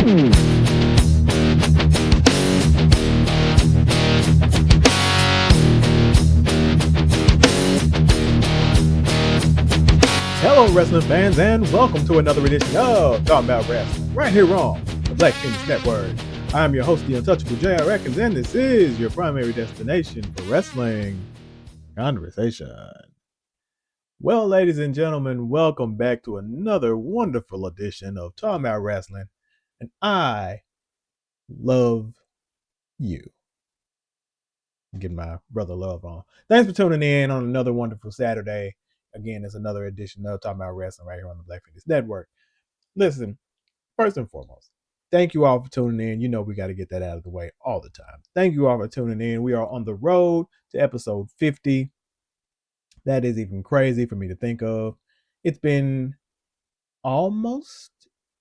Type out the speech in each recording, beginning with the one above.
Hello, wrestling fans, and welcome to another edition of Talmbout Wrestling, right here on the Black Phoenix Network. I'm your host, the Untouchable J.R. Reckons, and this is your primary destination for wrestling conversation. Well, ladies and gentlemen, welcome back to another wonderful edition of Talmbout Wrestling, and I love you. I'm getting my brother love on. Thanks for tuning in on another wonderful Saturday. Again, it's another edition of Talking About Wrestling right here on the Black Phoenix Network. Listen, first and foremost, thank you all for tuning in. You know we got to get that out of the way all the time. Thank you all for tuning in. We are on the road to episode 50. That is even crazy for me to think of. It's been almost,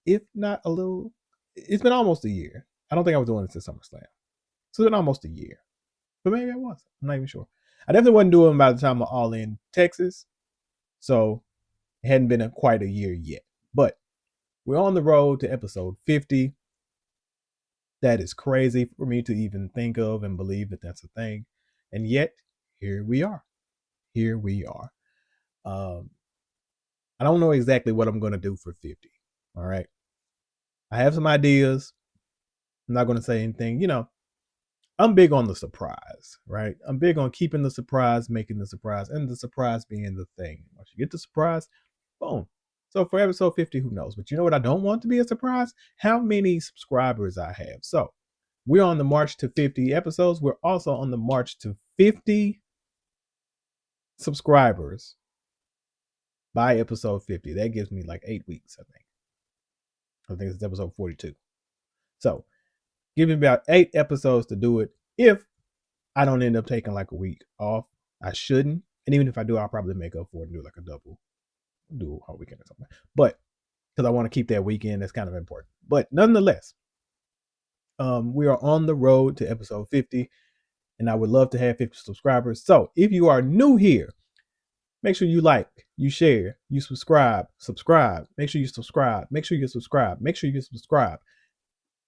if not a little, it's been almost a year. I don't think I was doing this at SummerSlam. So it's been almost a year. But maybe I was. I'm not even sure. I definitely wasn't doing by the time of All In Texas. So it hadn't been quite a year yet. But we're on the road to episode 50. That is crazy for me to even think of and believe that that's a thing. And yet, here we are. Here we are. I don't know exactly what I'm going to do for 50. All right. I have some ideas. I'm not going to say anything. You know, I'm big on the surprise, right? I'm big on keeping the surprise, making the surprise, and the surprise being the thing. Once you get the surprise, boom. So for episode 50, who knows? But you know what I don't want to be a surprise? How many subscribers I have. So we're on the march to 50 episodes. We're also on the march to 50 subscribers by episode 50. That gives me like 8 weeks, I think. I think it's episode 42. So give me about 8 episodes to do it. If I don't end up taking like a week off, I shouldn't. And even if I do, I'll probably make up for it and do like a double, do a whole weekend or something. But because I want to keep that weekend, that's kind of important. But nonetheless, we are on the road to episode 50, and I would love to have 50 subscribers. So if you are new here, make sure you like, you share, you subscribe. Make sure you subscribe. Make sure you subscribe. Make sure you subscribe.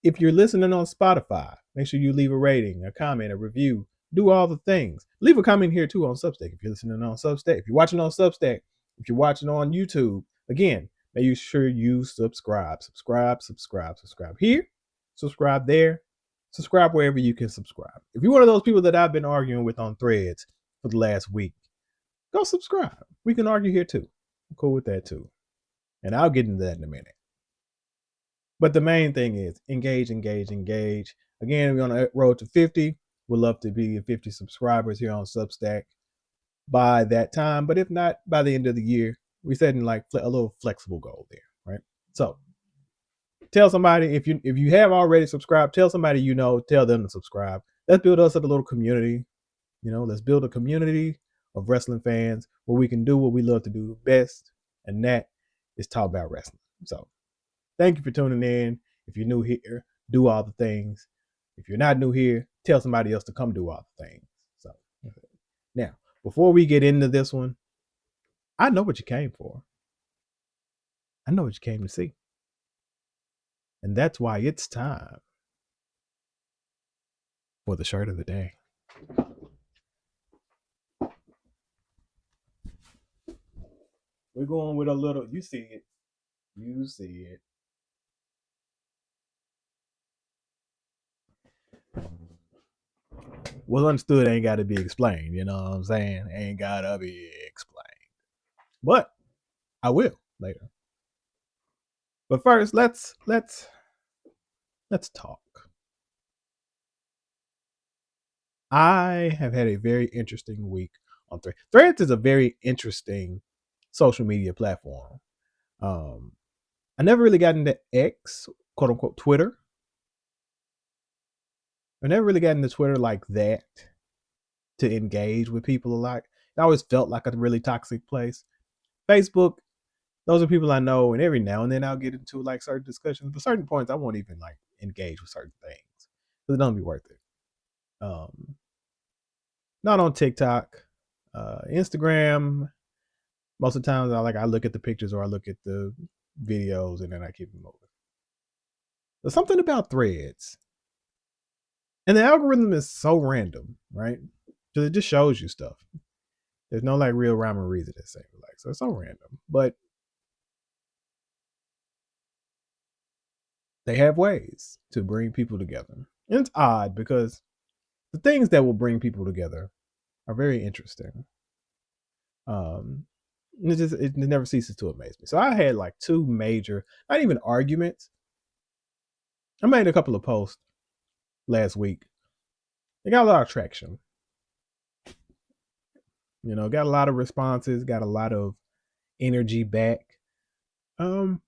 If you're listening on Spotify, make sure you leave a rating, a comment, a review. Do all the things. Leave a comment here too on Substack if you're listening on Substack. If you're watching on Substack, if you're watching on YouTube, again, make sure you subscribe. Subscribe here, subscribe there, subscribe wherever you can subscribe. If you're one of those people that I've been arguing with on Threads for the last week, go subscribe. We can argue here too. I'm cool with that too. And I'll get into that in a minute. But the main thing is engage. Again, we're on the road to 50. We'd love to be at 50 subscribers here on Substack by that time. But if not, by the end of the year, we're setting like a little flexible goal there, right? So tell somebody, if you have already subscribed, tell somebody you know, tell them to subscribe. Let's build us a little community. You know, let's build a community of wrestling fans where we can do what we love to do best, and that is talk about wrestling. So thank you for tuning in. If you're new here, do all the things. If you're not new here, tell somebody else to come do all the things. So now, before we get into this one, I know what you came for. I know what you came to see. And that's why it's time for the shirt of the day. We're going with a little, you see it. You see it. What's understood ain't got to be explained. You know what I'm saying? Ain't got to be explained. But I will later. But first, let's talk. I have had a very interesting week on Threads. Threads is a very interesting social media platform. I never really got into X, quote unquote, Twitter. I never really got into Twitter like that to engage with people a lot. It always felt like a really toxic place. Facebook, those are people I know, and every now and then I'll get into like certain discussions, but certain points I won't even like engage with certain things because it don't be worth it. Not on TikTok, Instagram. Most of the times I look at the pictures or I look at the videos and then I keep it moving. There's something about threads. And the algorithm is so random, right? Because it just shows you stuff. There's no like real rhyme or reason to say like, so it's so random. But they have ways to bring people together. And it's odd because the things that will bring people together are very interesting. Um, it never ceases to amaze me. So I had like two major, not even arguments. I made a couple of posts last week. They got a lot of traction. Got a lot of responses, got a lot of energy back. And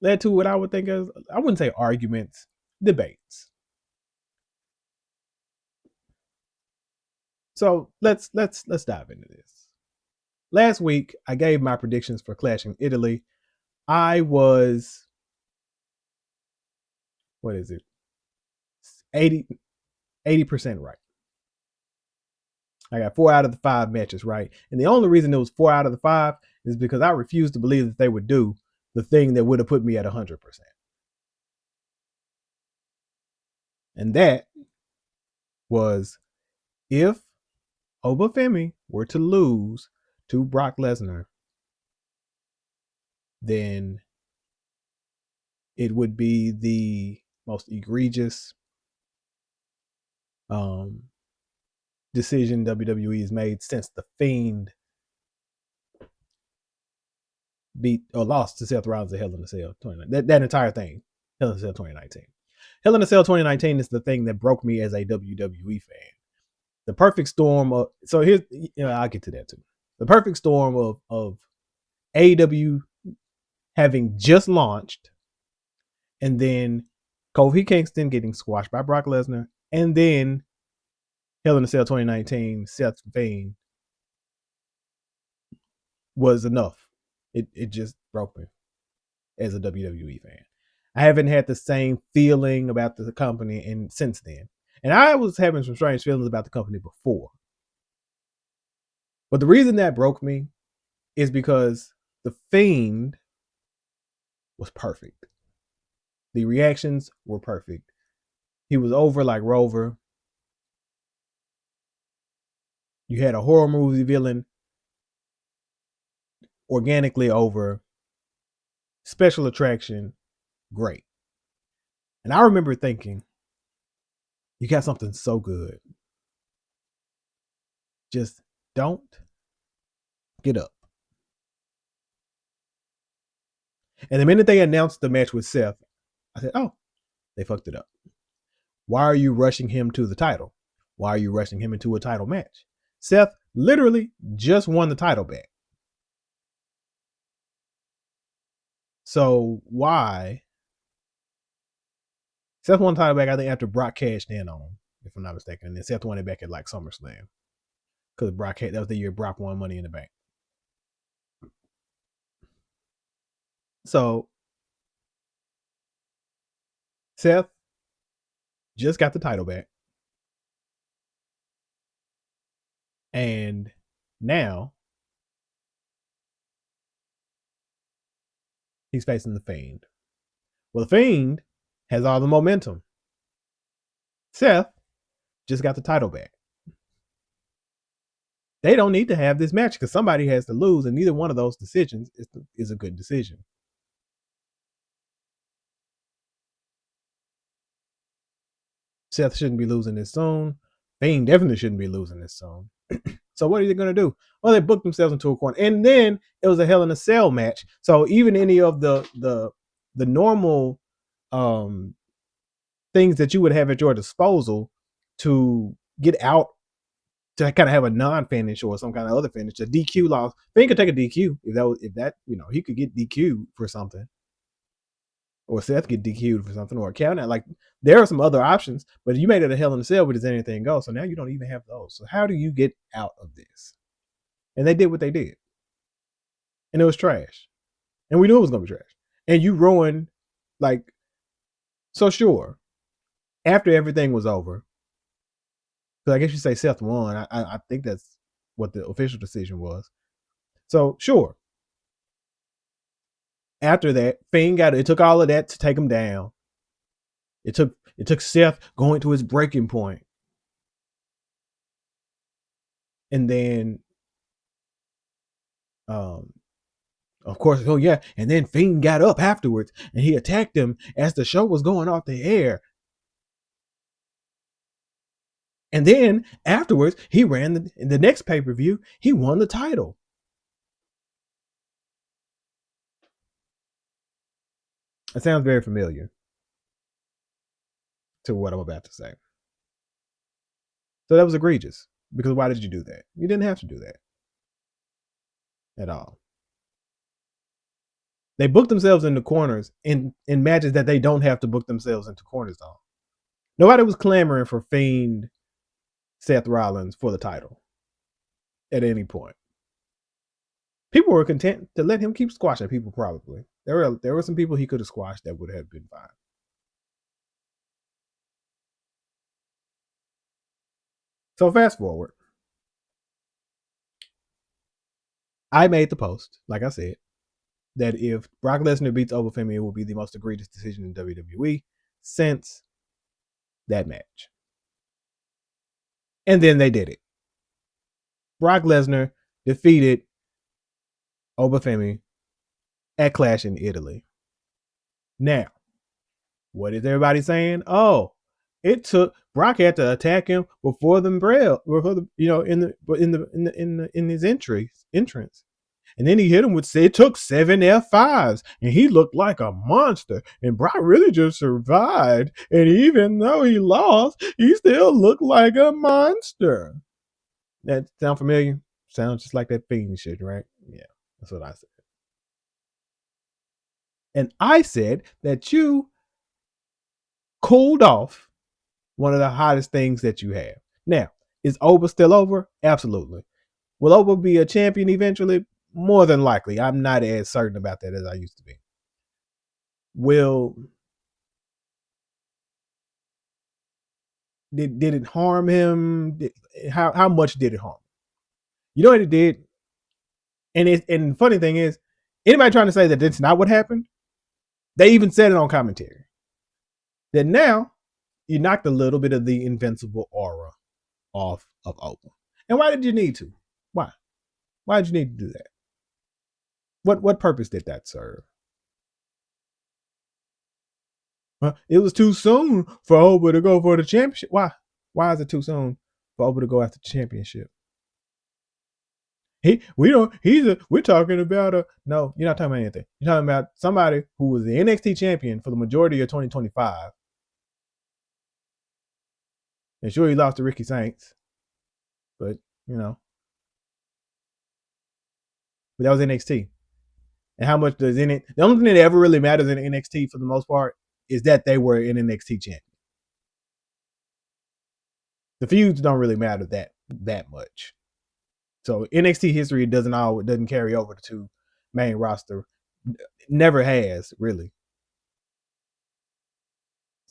led to what I would think of, I wouldn't say arguments, debates. So let's dive into this. Last week I gave my predictions for Clashing Italy. I was, what is it, 80% right. I got 4 out of the 5 matches right. And the only reason it was 4 out of the 5 is because I refused to believe that they would do the thing that would have put me at 100%. And that was if Obafemi were to lose to Brock Lesnar, then it would be the most egregious decision WWE has made since the Fiend beat or lost to Seth Rollins at Hell in a Cell 2019. That entire thing, Hell in a Cell 2019. Hell in a Cell 2019 is the thing that broke me as a WWE fan. The perfect storm of, so here's, I'll get to that too. The perfect storm of AEW having just launched, and then Kofi Kingston getting squashed by Brock Lesnar, and then Hell in a Cell 2019, Seth Fiend was enough. It just broke me as a WWE fan. I haven't had the same feeling about the company since then. And I was having some strange feelings about the company before. But the reason that broke me is because the Fiend was perfect. The reactions were perfect. He was over like Rover. You had a horror movie villain organically over. Special attraction, great. And I remember thinking, you got something so good. Just don't get up. And the minute they announced the match with Seth, I said, oh, they fucked it up. Why are you rushing him to the title? Why are you rushing him into a title match? Seth literally just won the title back. So why? Seth won the title back, I think, after Brock cashed in on him, if I'm not mistaken. And then Seth won it back at like SummerSlam. Because that was the year Brock won Money in the Bank. So Seth just got the title back. And now he's facing the Fiend. Well, the Fiend has all the momentum. Seth just got the title back. They don't need to have this match because somebody has to lose, and neither one of those decisions is a good decision. Seth shouldn't be losing this soon. Fiend definitely shouldn't be losing this soon. So what are they going to do? Well, they booked themselves into a corner, and then it was a Hell in a Cell match. So even any of the normal things that you would have at your disposal to get out, to kind of have a non-finish or some kind of other finish, a DQ loss. Fiend could take a DQ if that he could get DQ'd for something, or Seth get DQ'd for something, or a count out. Like there are some other options, but you made it a Hell in a Cell, but does anything go? So now you don't even have those. So how do you get out of this? And they did what they did, and it was trash, and we knew it was gonna be trash. And you ruined, like, so sure. After everything was over, because I guess you say Seth won. I think that's what the official decision was. So sure, After that, Fiend got it. It took all of that to take him down. It took Seth going to his breaking point, and then, of course, oh yeah, and then Fiend got up afterwards and he attacked him as the show was going off the air. And then afterwards, he ran the next pay per view. He won the title. It sounds very familiar to what I'm about to say. So that was egregious. Because why did you do that? You didn't have to do that at all. They booked themselves into corners in matches that they don't have to book themselves into corners on. Nobody was clamoring for Fiend Seth Rollins for the title at any point. People were content to let him keep squashing people. Probably there were some people he could have squashed that would have been fine. So fast forward, I made the post, like I said, that if Brock Lesnar beats Obafemi, it will be the most egregious decision in WWE since that match. And then they did it. Brock Lesnar defeated Obafemi at Clash in Italy. Now, what is everybody saying? Oh, it took Brock had to attack him before in his entrance. And then he hit him with, it took 7 F5s, and he looked like a monster. And Brock really just survived. And even though he lost, he still looked like a monster. That sound familiar? Sounds just like that Fiend shit, right? Yeah, that's what I said. And I said that you cooled off one of the hottest things that you have. Now, is Oba still over? Absolutely. Will Oba be a champion eventually? More than likely. I'm not as certain about that as I used to be. Did it harm him? How much did it harm? You know what it did? And the funny thing is, anybody trying to say that that's not what happened, they even said it on commentary. That now you knocked a little bit of the invincible aura off of Oba. And why did you need to? Why? Why did you need to do that? What purpose did that serve? It was too soon for Oba to go for the championship. Why? Why is it too soon for Oba to go after the championship? We're talking about no, you're not talking about anything. You're talking about somebody who was the NXT champion for the majority of 2025. And sure, he lost to Ricky Saints, but but that was NXT. And how much does the only thing that ever really matters in NXT for the most part is that they were an NXT champion. The feuds don't really matter that much. So NXT history doesn't carry over to main roster. Never has, really.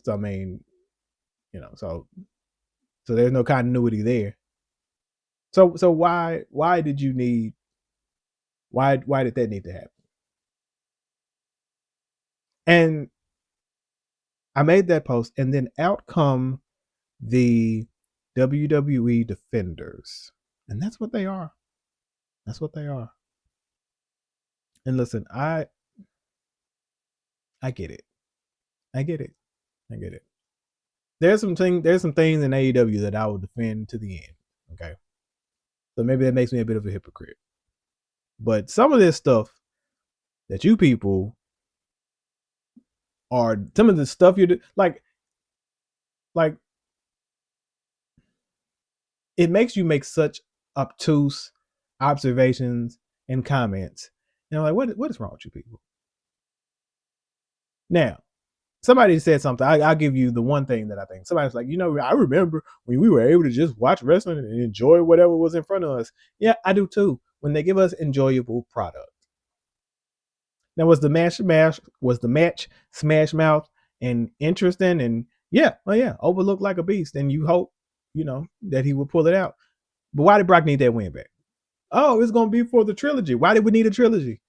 So I mean, so there's no continuity there. So why did you need why did that need to happen? And I made that post, and then out come the WWE defenders. And that's what they are. That's what they are. And listen, I get it. I get it. I get it. There's some things in AEW that I will defend to the end. Okay. So maybe that makes me a bit of a hypocrite. But some of this stuff that you people are, some of the stuff you do, like it makes you make such obtuse observations and comments. And I'm like, what is wrong with you people? Now, somebody said something. I'll give you the one thing that I think. Somebody's like, I remember when we were able to just watch wrestling and enjoy whatever was in front of us. Yeah, I do too. When they give us enjoyable product. Now, was the match smash mouth and interesting? And yeah, Oba looked like a beast, and you hope, that he would pull it out. But why did Brock need that win back? Oh, it's gonna be for the trilogy. Why did we need a trilogy?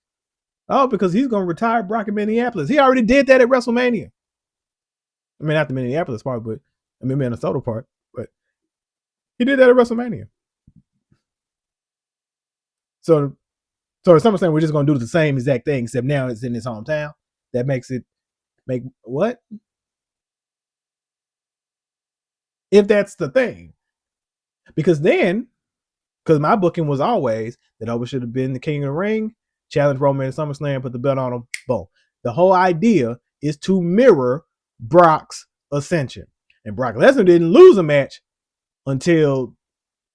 Oh, because he's going to retire Brock in Minneapolis. He already did that at WrestleMania. I mean, not the Minneapolis part, but I mean Minnesota part, but he did that at WrestleMania. So at SummerSlam, we're just going to do the same exact thing, except now it's in his hometown. That makes it make what? If that's the thing. Because my booking was always that Owen should have been the king of the ring, challenge Roman at SummerSlam, put the belt on him, boom. The whole idea is to mirror Brock's ascension. And Brock Lesnar didn't lose a match until,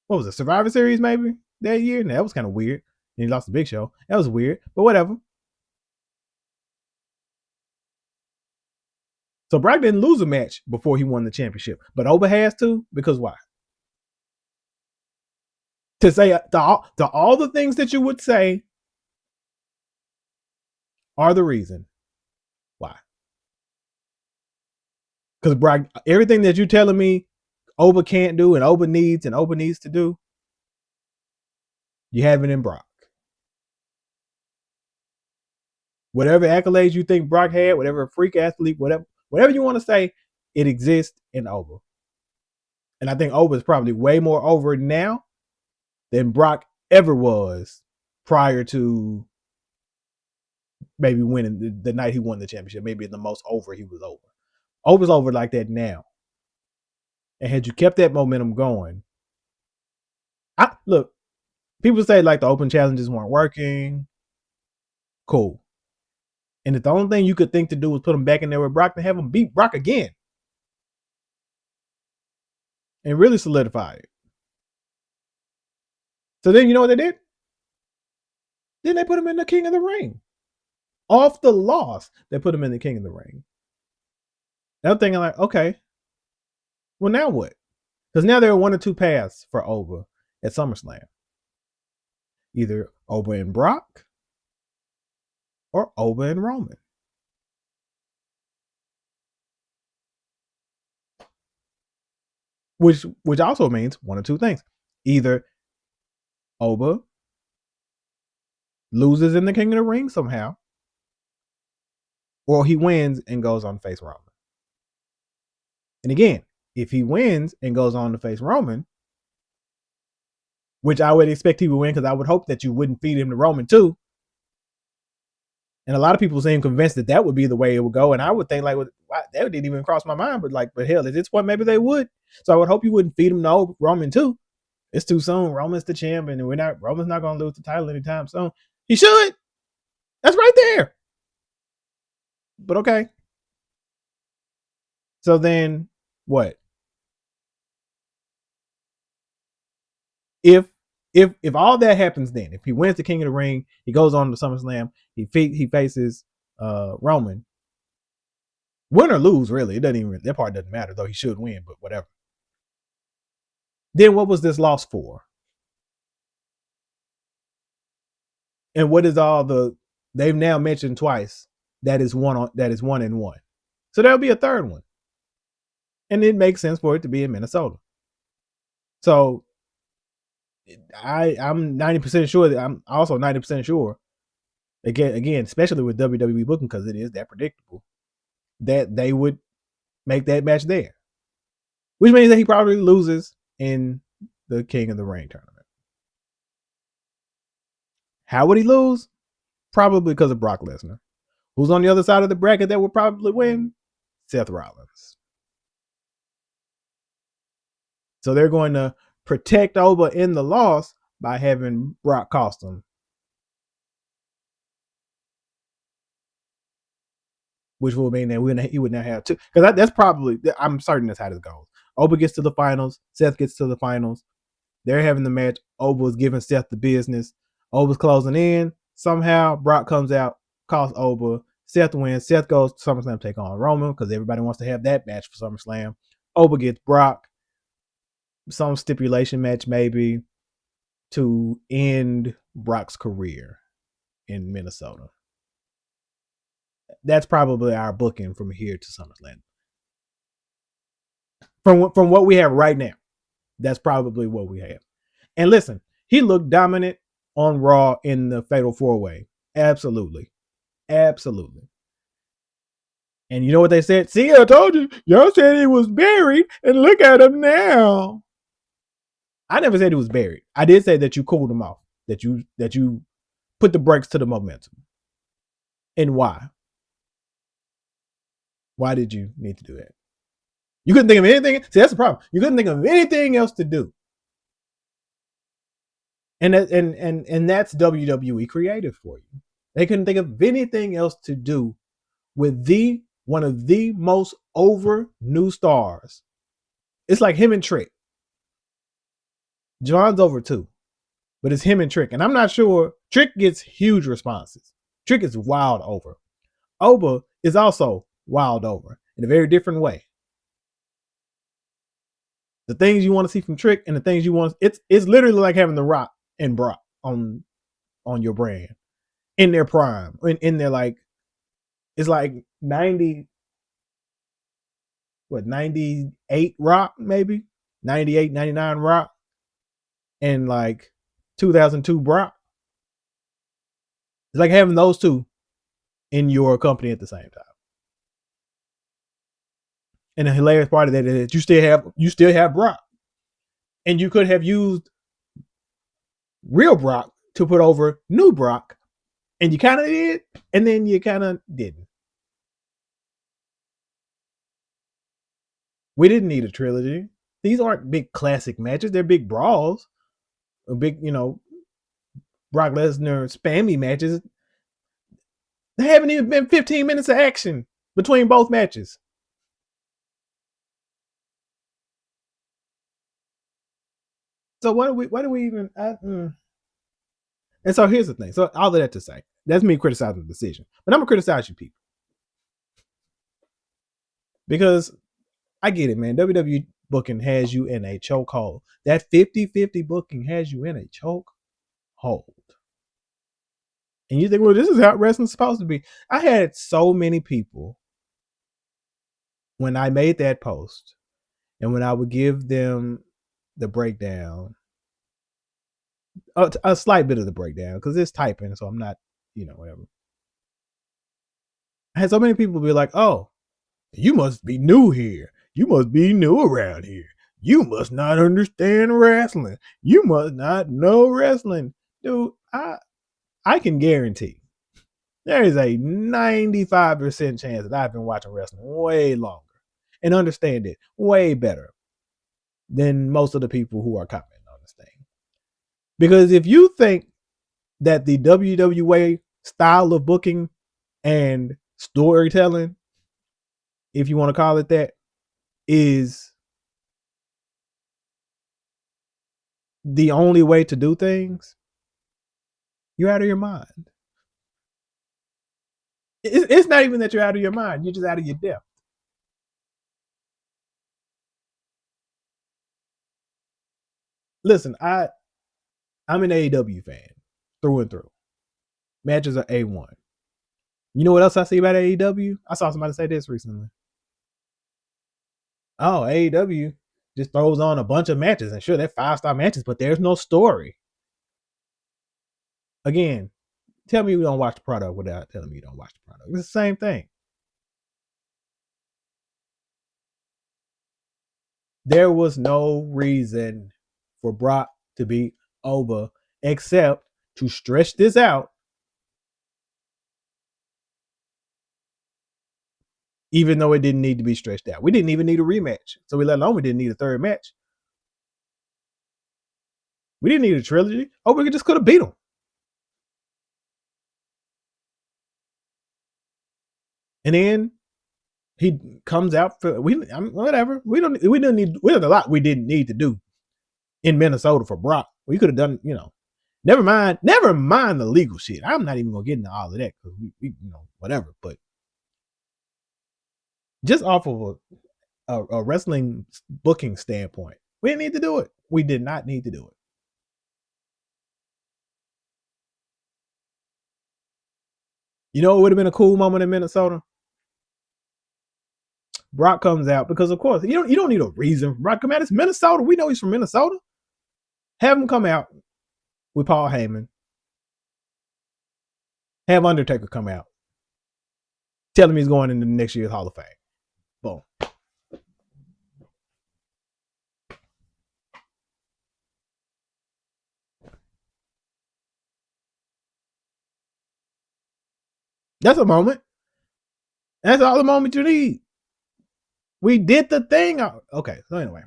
what was it, Survivor Series maybe that year? And that was kind of weird. And he lost the Big Show. That was weird, but whatever. So Brock didn't lose a match before he won the championship, but Oba has to, because why? To say to all the things that you would say are the reason why. Because Brock, everything that you're telling me Oba can't do and Oba needs to do, you have it in Brock. Whatever accolades you think Brock had, whatever freak athlete, whatever you want to say, it exists in Oba. And I think Oba is probably way more over now than Brock ever was prior to maybe winning the night he won the championship. Maybe the most over he was over. Oba's over like that now. And had you kept that momentum going, look, people say like the open challenges weren't working. Cool. And if the only thing you could think to do was put him back in there with Brock, to have him beat Brock again and really solidify it. So then you know what they did? Then they put him in the King of the Ring. Off the loss, they put him in the King of the Ring. I'm thinking like, okay, well now what? Because now there are one or two paths for Oba at SummerSlam. Either Oba and Brock or Oba and Roman. Which also means one or two things. Either Oba loses in the King of the Ring somehow, or he wins and goes on to face Roman. And again, if he wins and goes on to face Roman, which I would expect he would win, because I would hope that you wouldn't feed him to Roman too. And a lot of people seem convinced that would be the way it would go. And I would think like, that didn't even cross my mind. But hell, at this point, maybe they would. So I would hope you wouldn't feed him to Roman too. It's too soon. Roman's the champion, and Roman's not going to lose the title anytime soon. He should. That's right there. But okay. So then what? If all that happens, then if he wins the King of the Ring, he goes on to SummerSlam, he faces Roman. Win or lose, really, that part doesn't matter, though he should win, but whatever. Then what was this loss for? And what is they've now mentioned twice that is one and one. So there'll be a third one. And it makes sense for it to be in Minnesota. So I'm 90% sure that I'm also 90% sure, again, especially with WWE booking, because it is that predictable, that they would make that match there. Which means that he probably loses in the King of the Ring tournament. How would he lose? Probably because of Brock Lesnar. Who's on the other side of the bracket that would probably win? Seth Rollins. So they're going to protect Oba in the loss by having Brock cost him. Which will mean that he would now have two. Because that's probably, I'm certain that's how this goes. Oba gets to the finals. Seth gets to the finals. They're having the match. Oba's giving Seth the business. Oba's closing in. Somehow Brock comes out, costs Oba. Seth wins. Seth goes to SummerSlam take on Roman, because everybody wants to have that match for SummerSlam. Oba gets Brock. Some stipulation match maybe to end Brock's career in Minnesota. That's probably our booking from here to SummerSlam. From what we have right now, that's probably what we have. And listen, he looked dominant on Raw in the Fatal 4-Way. Absolutely. Absolutely. And you know what they said? See, I told you. Y'all said he was buried, and look at him now. I never said he was buried. I did say that you cooled him off. That you put the brakes to the momentum. And why? Why did you need to do that? You couldn't think of anything. See, that's the problem. You couldn't think of anything else to do. And that's WWE creative for you. They couldn't think of anything else to do with one of the most over new stars. It's like him and Trick. John's over too, but it's him and Trick. And I'm not sure. Trick gets huge responses. Trick is wild over. Oba is also wild over in a very different way. The things you want to see from Trick and the things you want, it's literally like having The Rock and Brock on your brand in their prime, in their like, it's like 98 Rock, maybe 98, 99 Rock, and like 2002 Brock. It's like having those two in your company at the same time. And the hilarious part of that is you still have Brock, and you could have used real Brock to put over new Brock, and you kind of did, and then you kind of didn't. We didn't need a trilogy. These aren't big classic matches. They're big brawls, a big, Brock Lesnar spammy matches. There haven't even been 15 minutes of action between both matches. So what do we even? And so here's the thing. So all of that to say, that's me criticizing the decision, but I'm gonna criticize you people because I get it, man. WWE booking has you in a chokehold. That 50-50 booking has you in a chokehold. And you think, well, this is how wrestling's supposed to be. I had so many people when I made that post and when I would give them the breakdown, a slight bit of the breakdown, because it's typing, so I'm not, whatever. I had so many people be like, oh, you must be new here. You must be new around here. You must not understand wrestling. You must not know wrestling. Dude, I can guarantee there is a 95% chance that I've been watching wrestling way longer and understand it way better than most of the people who are commenting on this thing. Because if you think that the WWE style of booking and storytelling, if you want to call it that, is the only way to do things, you're out of your mind. It's not even that you're out of your mind. You're just out of your depth. Listen, I'm an AEW fan through and through. Matches are A1. You know what else I see about AEW? I saw somebody say this recently. Oh, AEW just throws on a bunch of matches, and sure, they're 5-star matches, but there's no story. Again, tell me you don't watch the product without telling me you don't watch the product. It's the same thing. There was no reason for Brock to beat Oba except to stretch this out, even though it didn't need to be stretched out. We didn't even need a rematch. So we let alone we didn't need a third match. We didn't need a trilogy. Oba just could have beat him. And then he comes out for whatever. There's a lot we didn't need to do in Minnesota for Brock. We could have done, never mind the legal shit. I'm not even gonna get into all of that because we whatever. But just off of a wrestling booking standpoint, we didn't need to do it. We did not need to do it. You know, it would have been a cool moment in Minnesota. Brock comes out because, of course, you don't need a reason for Brock to come out. It's Minnesota. We know he's from Minnesota. Have him come out with Paul Heyman. Have Undertaker come out telling me he's going into next year's Hall of Fame. Boom. That's a moment. That's all the moment you need. We did the thing. Okay, so anyway.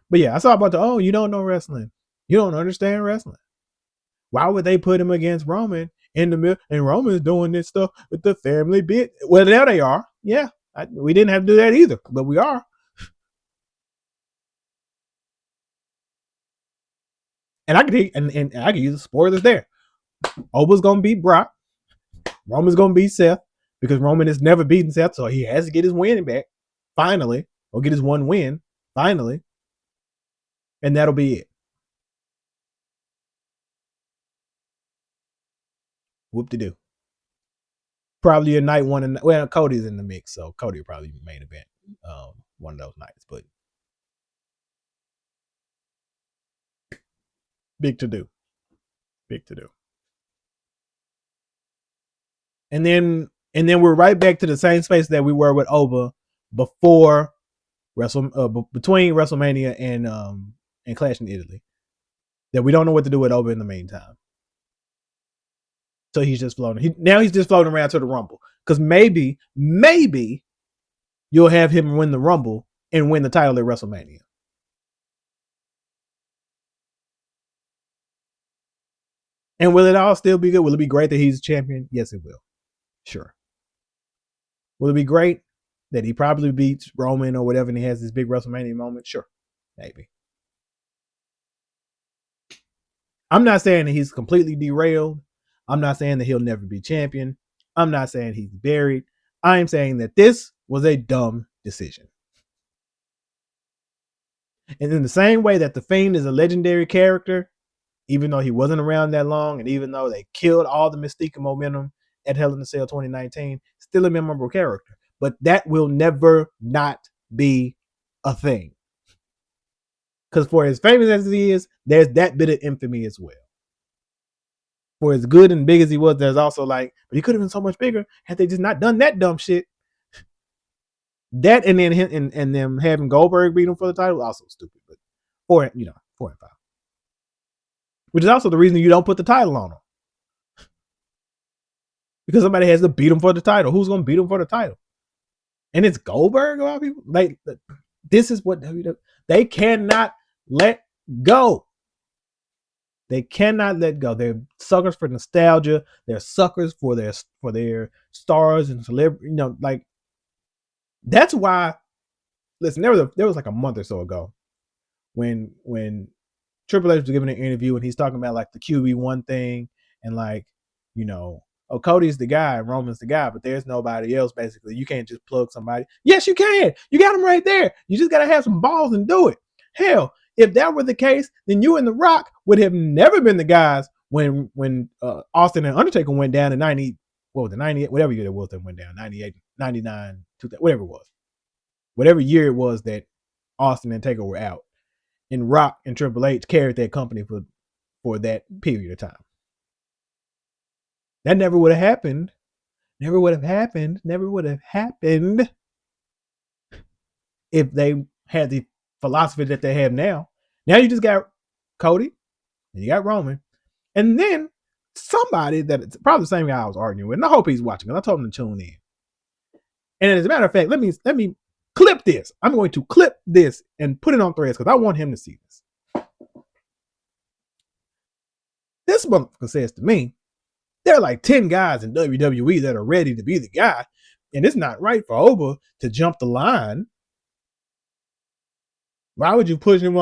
But yeah, I saw about you don't know wrestling. You don't understand wrestling. Why would they put him against Roman in the middle? And Roman's doing this stuff with the family bit. Well, there they are. Yeah, we didn't have to do that either, but we are. And I could and I could use the spoilers there. Oba's gonna beat Brock. Roman's gonna beat Seth because Roman has never beaten Seth, so he has to get his win back finally, or get his one win finally, and that'll be it. Whoop de doo. Probably a night one, and well, Cody's in the mix, so Cody will probably be main event one of those nights. But big to do, big to do. And then we're right back to the same space that we were with Oba before between WrestleMania and Clash in Italy. That we don't know what to do with Oba in the meantime. So he's just floating. He's just floating around to the Rumble. Because maybe you'll have him win the Rumble and win the title at WrestleMania. And will it all still be good? Will it be great that he's champion? Yes, it will. Sure. Will it be great that he probably beats Roman or whatever and he has this big WrestleMania moment? Sure. Maybe. I'm not saying that he's completely derailed. I'm not saying that he'll never be champion. I'm not saying he's buried. I'm saying that this was a dumb decision. And in the same way that The Fiend is a legendary character, even though he wasn't around that long, and even though they killed all the mystique and momentum at Hell in a Cell 2019, still a memorable character. But that will never not be a thing. Because for as famous as he is, there's that bit of infamy as well. For as good and big as he was, there's also like, but he could have been so much bigger had they just not done that dumb shit. That and then and them having Goldberg beat him for the title also stupid. But 4 and 5, which is also the reason you don't put the title on him, because somebody has to beat him for the title. Who's going to beat him for the title? And it's Goldberg. A lot of people like this is what they cannot let go. They cannot let go. They're suckers for nostalgia. They're suckers for their stars and celebrity. Like that's why. Listen, there was like a month or so ago when Triple H was giving an interview and he's talking about like the QB1 thing and like, Cody's the guy and Roman's the guy, but there's nobody else basically. You can't just plug somebody. Yes, you can. You got him right there. You just got to have some balls and do it. Hell, if that were the case, then you and The Rock would have never been the guys when Austin and Undertaker went down in 90, what was it, 98, whatever year it was that went down, 98, 99, 2000, whatever it was. Whatever year it was that Austin and Taker were out. And Rock and Triple H carried that company for that period of time. That never would have happened. Never would have happened. Never would have happened if they had the philosophy that they have now. Now you just got Cody and you got Roman. And then somebody that it's probably the same guy I was arguing with. And I hope he's watching because I told him to tune in. And as a matter of fact, let me clip this. I'm going to clip this and put it on Threads because I want him to see this. This motherfucker says to me, there are like 10 guys in WWE that are ready to be the guy, and it's not right for Oba to jump the line. Why would you push him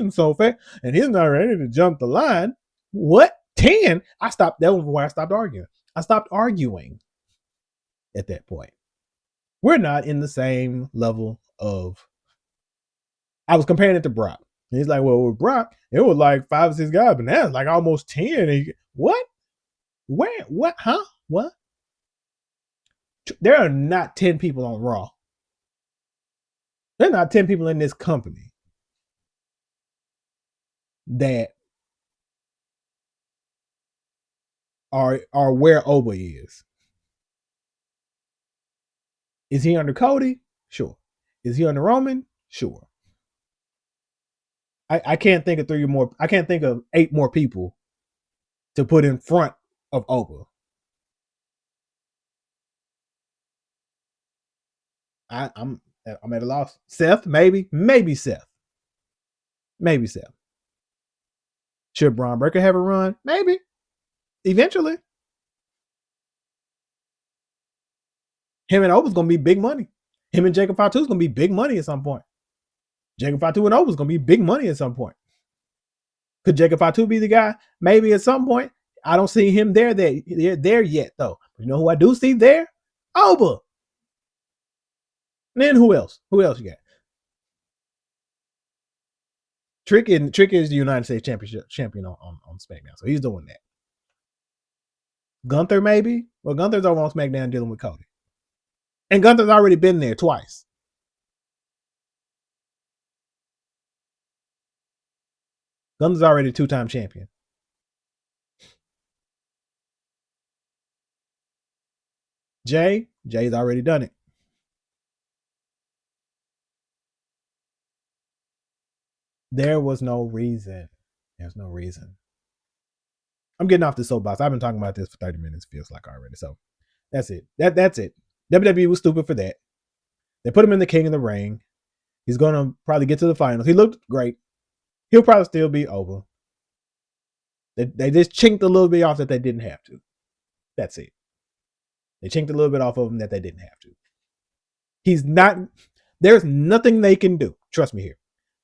so fast? And he's not ready to jump the line. What? 10? I stopped. That was where I stopped arguing. I stopped arguing at that point. We're not in the same level of. I was comparing it to Brock. And he's like, well, with Brock, it was like 5 or 6 guys, but now it's like almost 10. What? Where? What? Huh? What? There are not 10 people on Raw. There are not 10 people in this company that are where Oba is. Is he under Cody? Sure. Is he under Roman? Sure. I can't think of 3 more. I can't think of 8 more people to put in front of Oba. I'm at a loss. Seth, maybe Seth, maybe Seth. Should Braun Breaker have a run? Maybe eventually. Him and Oba's gonna be big money. Him and Jacob Fatu is gonna be big money at some point. Jacob Fatu and Oba's gonna be big money at some point. Could Jacob Fatu be the guy? Maybe at some point. I don't see him there yet though. You know who I do see there? Oba. And then who else? Who else you got? Trick is the United States champion on SmackDown, so he's doing that. Gunther maybe. Well, Gunther's over on SmackDown dealing with Cody, and Gunther's already been there twice. Gunther's already a 2-time champion. Jay's already done it. There was no reason. There's no reason. I'm getting off the soapbox. I've been talking about this for 30 minutes, feels like already. So that's it. That's it. WWE was stupid for that. They put him in the King of the Ring. He's gonna probably get to the finals. He looked great. He'll probably still be over. They just chinked a little bit off that they didn't have to. That's it. They chinked a little bit off of him that they didn't have to. He's not. There's nothing they can do. Trust me here.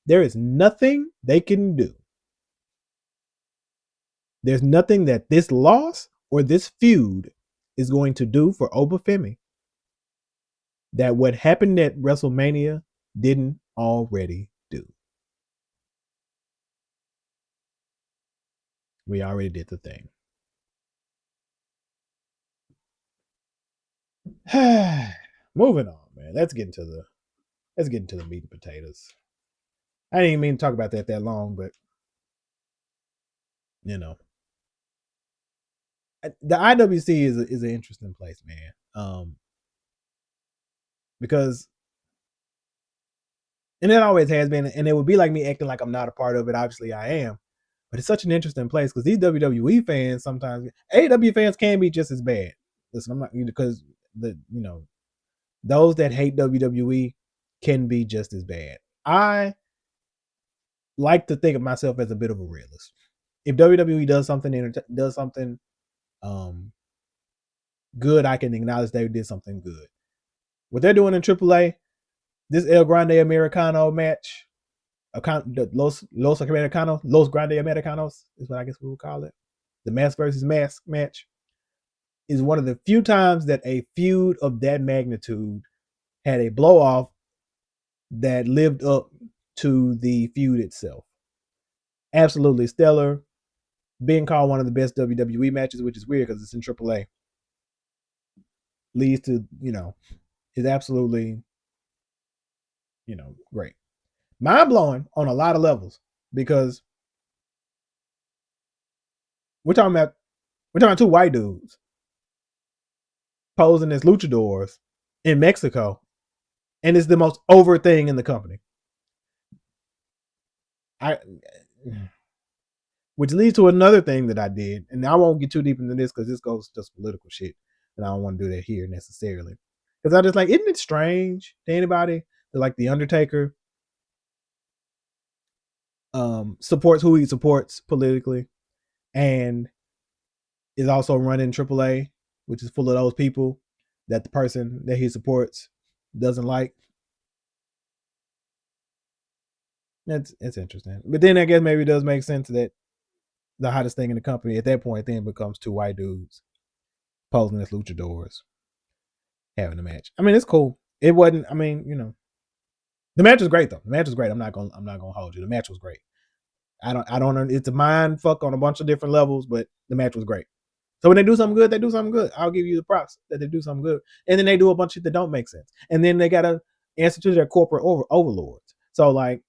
There is nothing they can do. There's nothing that this loss or this feud is going to do for Obafemi that what happened at WrestleMania didn't already do. We already did the thing. Moving on, man. Let's get into the meat and potatoes. I didn't even mean to talk about that long, but you know, the IWC is an interesting place, man. Because and it always has been, and it would be like me acting like I'm not a part of it. Obviously, I am, but it's such an interesting place because these WWE fans sometimes, AEW fans can be just as bad. Listen, I'm not because those that hate WWE can be just as bad. I like to think of myself as a bit of a realist. If WWE does something good, I can acknowledge they did something good. What they're doing in AAA, this El Grande Americano match, Los Grande Americanos is what I guess we would call it. The mask versus mask match is one of the few times that a feud of that magnitude had a blow off that lived up to the feud itself. Absolutely stellar. Being called one of the best WWE matches, which is weird because it's in AAA, leads to, is absolutely, great. Mind blowing on a lot of levels because we're talking about 2 white dudes posing as luchadors in Mexico, and it's the most over thing in the company. Which leads to another thing that I did, and I won't get too deep into this because this goes just political shit, and I don't want to do that here necessarily. Because I just like, isn't it strange to anybody that like the Undertaker supports who he supports politically, and is also running AAA, which is full of those people that the person that he supports doesn't like. It's interesting, but then I guess maybe it does make sense that the hottest thing in the company at that point then becomes 2 white dudes posing as luchadors having a match. I mean, it's cool. It wasn't. I mean, the match was great though. The match was great. I'm not gonna hold you. The match was great. I don't. It's a mind fuck on a bunch of different levels, but the match was great. So when they do something good, they do something good. I'll give you the props that they do something good. And then they do a bunch of shit that don't make sense. And then they gotta answer to their corporate overlords. So like,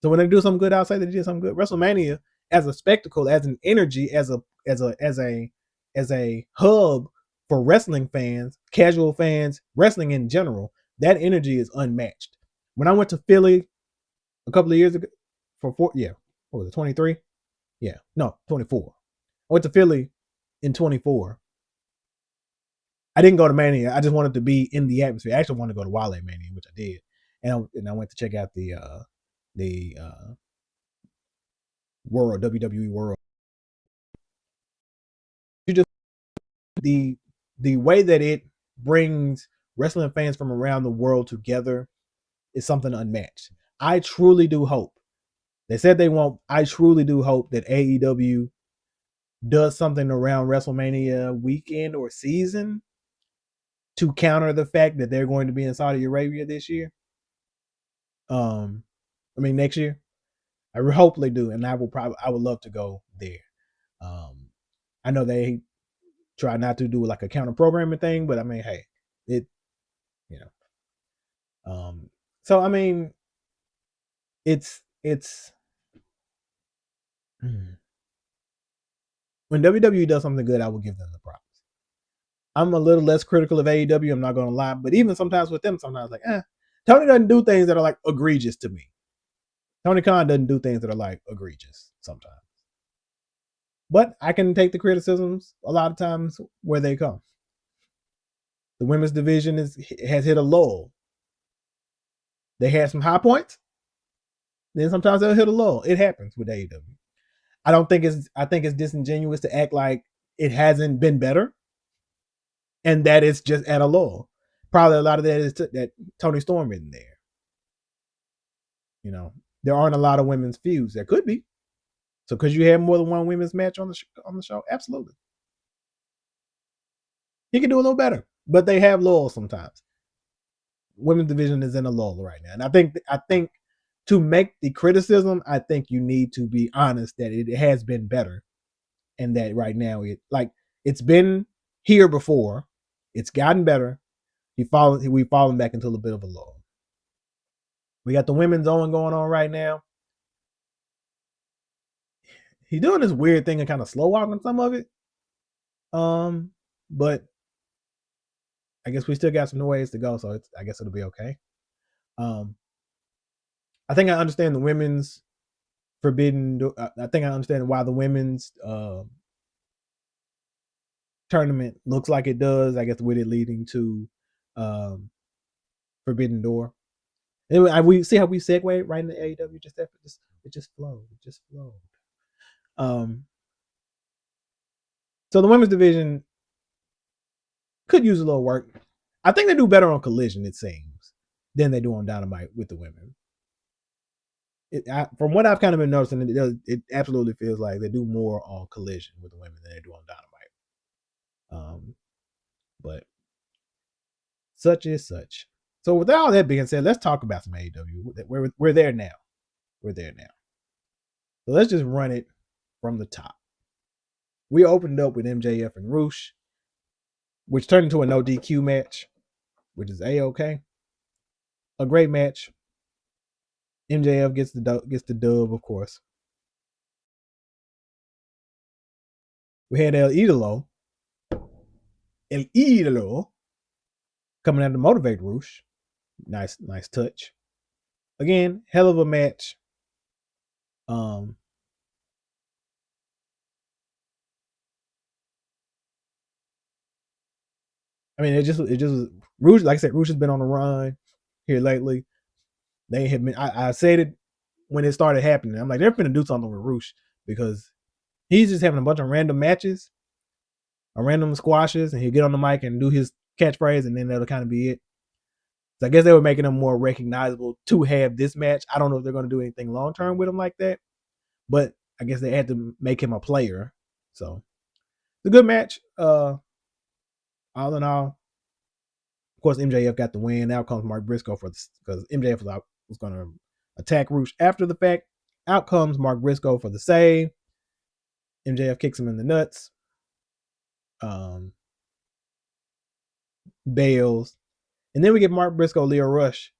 when they do something good, I'll say they did something good. WrestleMania as a spectacle, as an energy, as a hub for wrestling fans, casual fans, wrestling in general, that energy is unmatched. When I went to Philly a couple of years ago, what was it, 23? Yeah, no, 24. I went to Philly in 24. I didn't go to Mania. I just wanted to be in the atmosphere. I actually wanted to go to Wale Mania, which I did, and I went to check out the World WWE World. You just the way that it brings wrestling fans from around the world together is something unmatched. I truly do hope. They said they won't. I truly do hope that AEW does something around WrestleMania weekend or season to counter the fact that they're going to be in Saudi Arabia this year. Next year. I hope they do, and I would love to go there. I know they try not to do like a counter programming thing, but I mean, hey, it, you know, so I mean, it's when WWE does something good, I will give them the props. I'm a little less critical of AEW. I'm not going to lie, but even sometimes with them, sometimes like, Tony doesn't do things that are like egregious to me. Tony Khan doesn't do things that are like egregious sometimes. But I can take the criticisms a lot of times where they come. The women's division has hit a lull. They had some high points. Then sometimes they'll hit a lull. It happens with AEW. I think it's disingenuous to act like it hasn't been better and that it's just at a lull. Probably a lot of that is that Tony Storm isn't there. There aren't a lot of women's feuds. There could be. So could you have more than one women's match on the show? Absolutely. He can do a little better, but they have lulls sometimes. Women's division is in a lull right now, and I think to make the criticism, I think you need to be honest that it has been better, and that right now it's been here before, it's gotten better. We've fallen back into a bit of a lull. We got the women's Owen going on right now. He's doing this weird thing and kind of slow walking some of it. But I guess we still got some ways to go, so I guess it'll be okay. I think I understand the women's forbidden. I think I understand why the women's tournament looks like it does. I guess with it leading to Forbidden Door. Anyway, we see how we segue right into AEW. It just flowed. So the women's division could use a little work. I think they do better on Collision, it seems, than they do on Dynamite with the women. From what I've kind of been noticing, it absolutely feels like they do more on Collision with the women than they do on Dynamite. But such is such. So with all that being said, let's talk about some AEW. We're there now. So let's just run it from the top. We opened up with MJF and Roosh, which turned into a no DQ match, which is A-okay. A great match. MJF gets the dub, of course. We had El Idolo coming out to motivate Roosh. Nice touch. Again, hell of a match. It just Roosh. Like I said, Roosh has been on the run here lately. They have been. I said it when it started happening. I'm like, they're going to do something with Roosh because he's just having a bunch of random matches, or random squashes, and he'll get on the mic and do his catchphrase, and then that'll kind of be it. So I guess they were making him more recognizable to have this match. I don't know if they're going to do anything long term with him like that, but I guess they had to make him a player. So it's a good match. All in all, of course, MJF got the win. Out comes Mark Briscoe because MJF was going to attack Roosh after the fact. Out comes Mark Briscoe for the save. MJF kicks him in the nuts. Bails. And then we get Mark Briscoe, Leo Rush.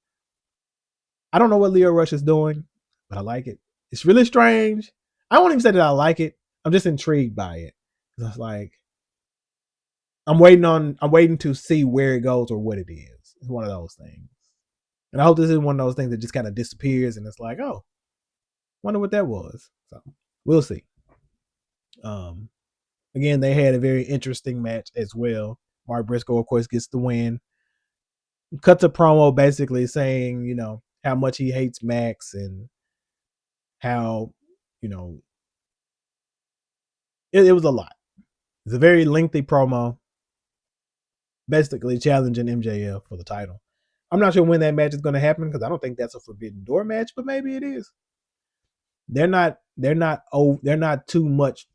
I don't know what Leo Rush is doing, but I like it. It's really strange. I won't even say that I like it. I'm just intrigued by it. It's like, I'm waiting to see where it goes or what it is. It's one of those things. And I hope this is one of those things that just kind of disappears and it's like, oh, wonder what that was. So we'll see. Um, again, they had a very interesting match as well. Mark Briscoe, of course, gets the win. Cuts a promo basically saying, how much he hates Max and how, you know, it was a lot. It's a very lengthy promo, basically challenging MJF for the title. I'm not sure when that match is going to happen because I don't think that's a Forbidden Door match, but maybe it is. They're not too much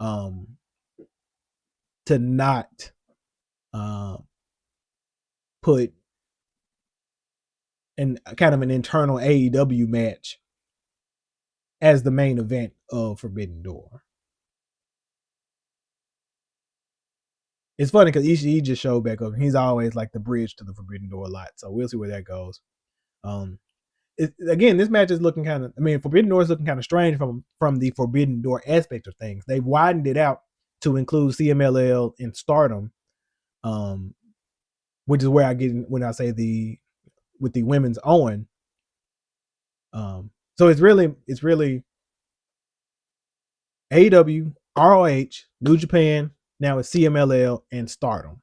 um to not uh, put in kind of an internal AEW match as the main event of Forbidden Door. It's funny because Ishii just showed back up. He's always like the bridge to the Forbidden Door a lot, so we'll see where that goes. Again, this match is looking kind of. I mean, Forbidden Door is looking kind of strange from the Forbidden Door aspect of things. They've widened it out to include CMLL and Stardom, which is where I get in when I say with the women's Owen. So it's really AEW, ROH, New Japan. Now it's CMLL and Stardom.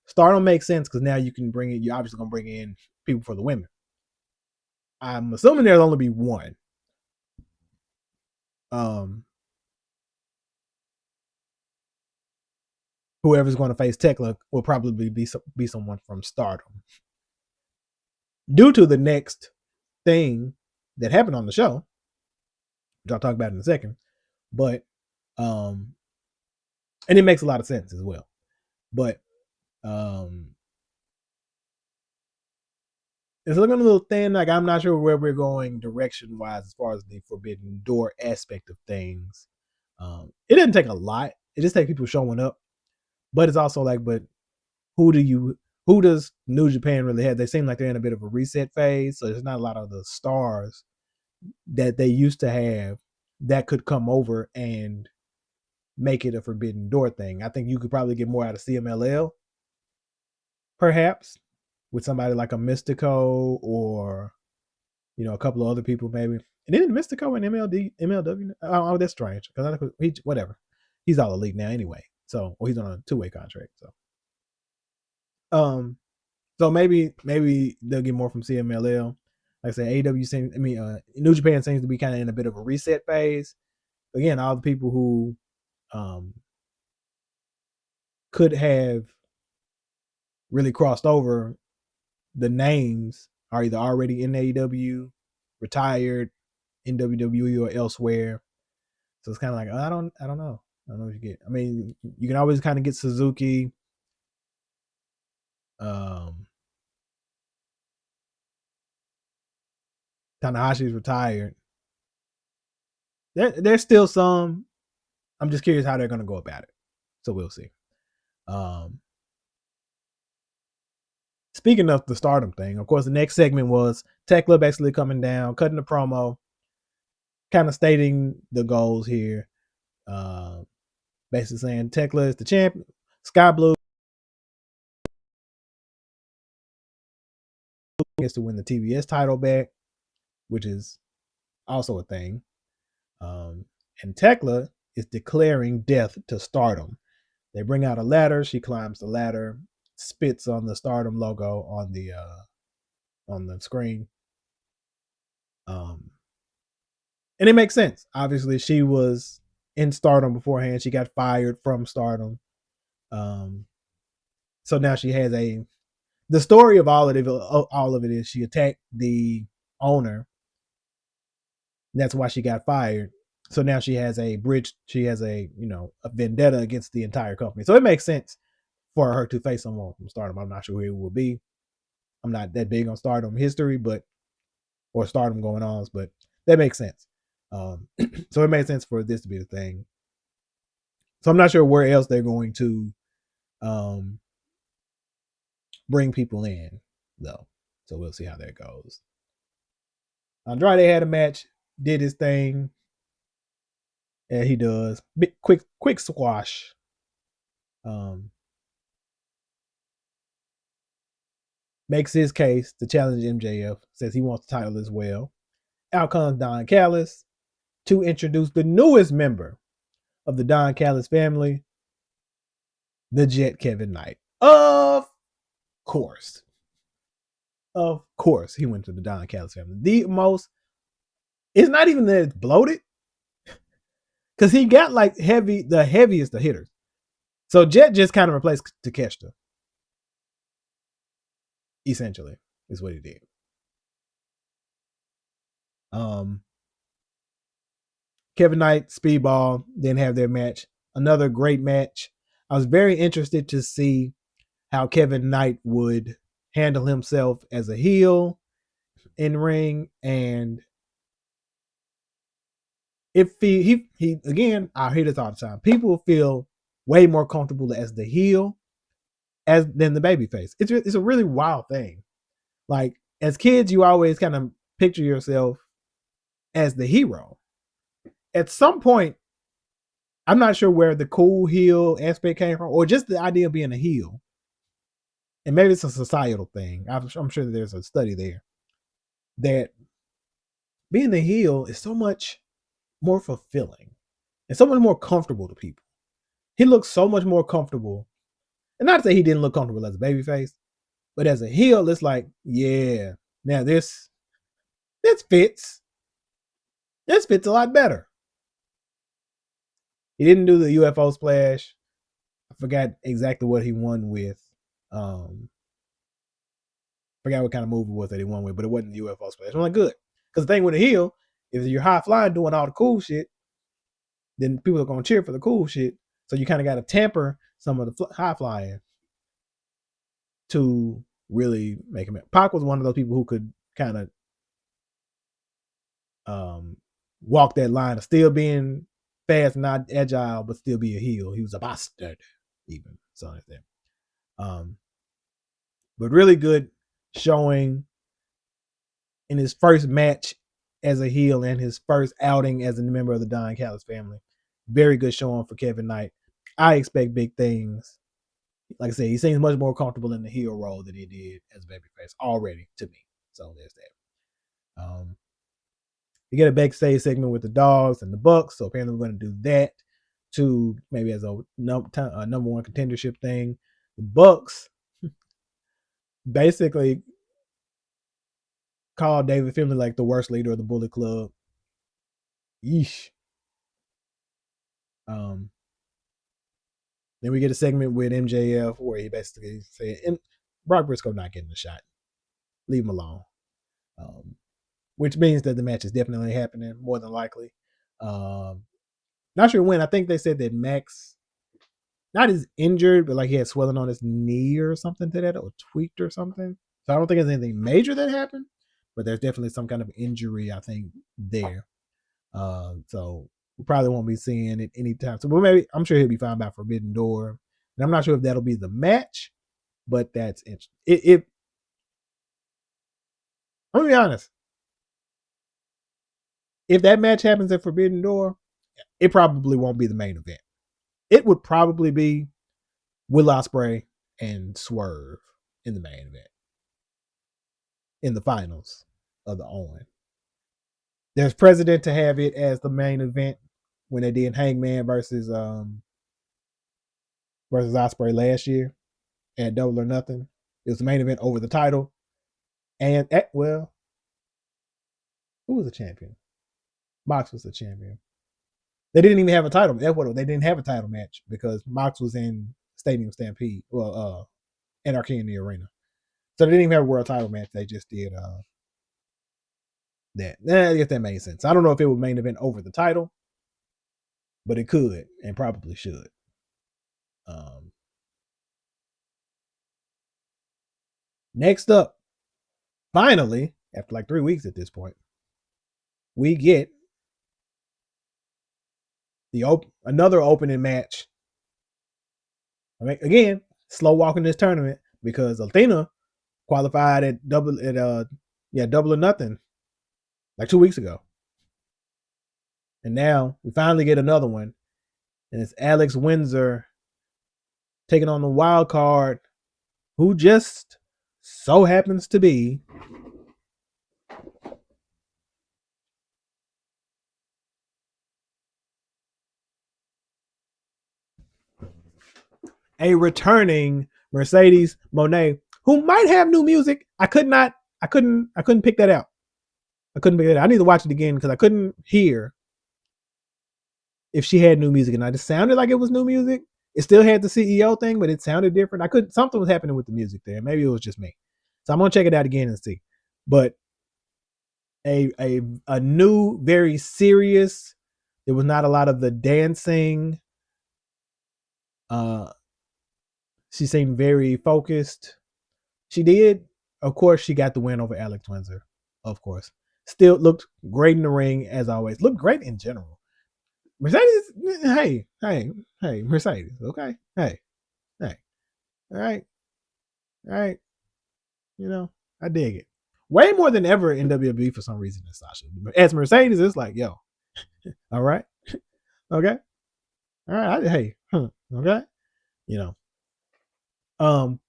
Stardom makes sense because now you can bring in. You're obviously gonna bring in people for the women. I'm assuming there'll only be one. Whoever's going to face Tekla will probably be someone from Stardom. Due to the next thing that happened on the show, which I'll talk about in a second, but and it makes a lot of sense as well. But it's looking a little thin. Like I'm not sure where we're going direction wise as far as the Forbidden Door aspect of things. It didn't take a lot. It just takes people showing up. But it's also like, but who does New Japan really have? They seem like they're in a bit of a reset phase, so there's not a lot of the stars that they used to have that could come over and make it a Forbidden Door thing. I think you could probably get more out of CMLL, perhaps, with somebody like a Mystico or a couple of other people maybe. And then Mystico and MLW. Oh, that's strange because whatever. He's all elite now anyway. So, he's on a 2-way contract. So maybe they'll get more from CMLL. Like I said, New Japan seems to be kind of in a bit of a reset phase. Again, all the people who could have really crossed over, the names are either already in AEW, retired in WWE or elsewhere. So it's kind of like I don't know. I don't know what you get. I mean, you can always kind of get Suzuki. Tanahashi's retired. There's still some. I'm just curious how they're going to go about it. So we'll see. Speaking of the Stardom thing, of course, the next segment was Tekla basically coming down, cutting the promo, kind of stating the goals here. Basically saying Tekla is the champion. Sky Blue gets to win the TBS title back, which is also a thing. And Tekla is declaring death to Stardom. They bring out a ladder. She climbs the ladder, spits on the Stardom logo on the screen. And it makes sense. Obviously, she was in Stardom beforehand. She got fired from Stardom. So now she has the story of all of it is she attacked the owner. That's why she got fired. So now she has a vendetta against the entire company. So it makes sense for her to face someone from Stardom. I'm not sure who it will be. I'm not that big on Stardom history, or Stardom going on, but that makes sense. So it makes sense for this to be the thing. So I'm not sure where else they're going to bring people in, though. So we'll see how that goes. Andrade had a match, did his thing. Yeah, he does. Quick squash. Makes his case to challenge MJF, says he wants the title as well. Out comes Don Callis to introduce the newest member of the Don Callis family, the Jet Kevin Knight. Course. Of course, he went to the Don Callis family. It's not even that it's bloated, because he got like the heaviest of hitters. So Jet just kind of replaced Takeshita, essentially, is what he did. Kevin Knight, Speedball, then have their match. Another great match. I was very interested to see how Kevin Knight would handle himself as a heel in ring, and if he again, I hear this all the time. People feel way more comfortable as the heel than the babyface. It's a really wild thing. Like as kids, you always kind of picture yourself as the hero. At some point, I'm not sure where the cool heel aspect came from, or just the idea of being a heel. And maybe it's a societal thing. I'm sure that there's a study there that being the heel is so much more fulfilling and so much more comfortable to people. He looks so much more comfortable. And not to say he didn't look comfortable as a babyface, but as a heel, it's like, yeah, now this fits. This fits a lot better. He didn't do the UFO splash. I forgot exactly what he won with. Forgot what kind of move it was that he won with, but it wasn't the UFO splash. I'm like, good. Because the thing with a heel, if you're high flying doing all the cool shit, then people are going to cheer for the cool shit. So you kind of got to temper some of the high flying to really make him. Pac was one of those people who could kind of walk that line of still being fast, not agile, but still be a heel. He was a bastard, even so like that. But really good showing in his first match as a heel and his first outing as a member of the Don Callis family. Very good showing for Kevin Knight. I expect big things. Like I said, he seems much more comfortable in the heel role than he did as a babyface already to me. So there's that. You get a backstage segment with the Dogs and the Bucks. So apparently we're going to do that too, maybe as a number one contendership thing. The Bucks basically called David Finlay like the worst leader of the Bullet Club. Yeesh. Then we get a segment with MJF where he basically said, and Brock Briscoe not getting a shot. Leave him alone. Which means that the match is definitely happening, more than likely. Not sure when. I think they said that Max not as injured, but like he had swelling on his knee or something to that, or tweaked or something. So I don't think there's anything major that happened, but there's definitely some kind of injury, I think, there. So we probably won't be seeing it anytime. So, but maybe I'm sure he'll be fine by Forbidden Door. And I'm not sure if that'll be the match, but that's interesting. I'm gonna be honest. If that match happens at Forbidden Door, it probably won't be the main event. It would probably be Will Ospreay and Swerve in the main event, in the finals of the Owen. There's precedent to have it as the main event when they did Hangman versus Ospreay last year at Double or Nothing. It was the main event over the title. And who was the champion? Mox was the champion. They didn't even have a title. That's what they didn't have a title match because Mox was in Stadium Stampede. Well, Anarchy in the Arena. So they didn't even have a world title match. They just did that. I guess that made sense. I don't know if it would main event over the title, but it could and probably should. Next up, finally, after like 3 weeks at this point, we get another opening match. I mean, again, slow walking this tournament because Athena qualified at Double or Nothing like 2 weeks ago. And now we finally get another one. And it's Alex Windsor taking on the wild card, who just so happens to be a returning Mercedes Moné, who might have new music. I couldn't pick that out. I couldn't pick it out. I need to watch it again because I couldn't hear if she had new music, and I just sounded like it was new music. It still had the CEO thing, but it sounded different. I couldn't. Something was happening with the music there. Maybe it was just me. So I'm gonna check it out again and see. But a new, very serious. There was not a lot of the dancing. Uh, she seemed very focused. She did. Of course, she got the win over Alex Windsor. Of course, still looked great in the ring as always. Looked great in general. Mercedes, hey, Mercedes, okay, hey, all right, all right. You know, I dig it. Way more than ever in WWE for some reason than Sasha. As Mercedes, it's like, yo, all right, okay, all right, okay, you know. Um,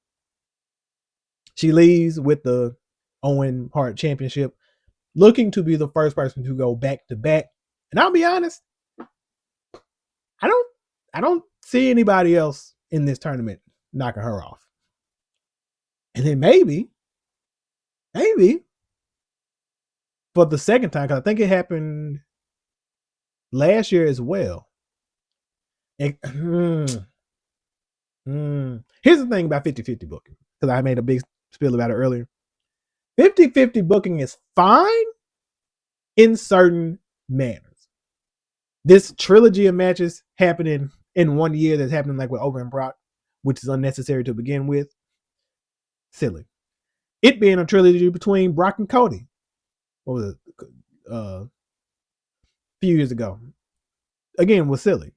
she leaves with the Owen Hart Championship, looking to be the first person to go back to back. And I'll be honest, I don't, I don't see anybody else in this tournament knocking her off. And then maybe for the second time, because I think it happened last year as well. It, Here's the thing about 50-50 booking, because I made a big spiel about it earlier. 50-50 booking is fine in certain manners. This trilogy of matches happening in 1 year that's happening like with Owen and Brock, which is unnecessary to begin with, silly. It being a trilogy between Brock and Cody, what was it, a few years ago, again, was silly.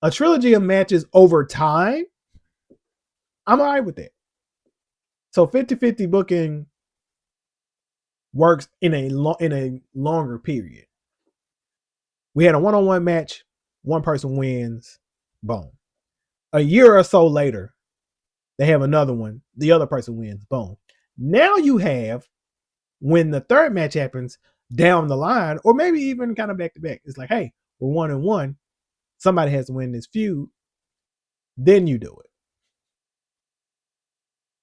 A trilogy of matches over time, I'm all right with that. So 50-50 booking works in a longer period. We had a one-on-one match, one person wins, boom. A year or so later, they have another one, the other person wins, boom. Now you have, when the third match happens down the line, or maybe even kind of back to back, it's like, hey, we're 1-1. Somebody has to win this feud. Then you do it.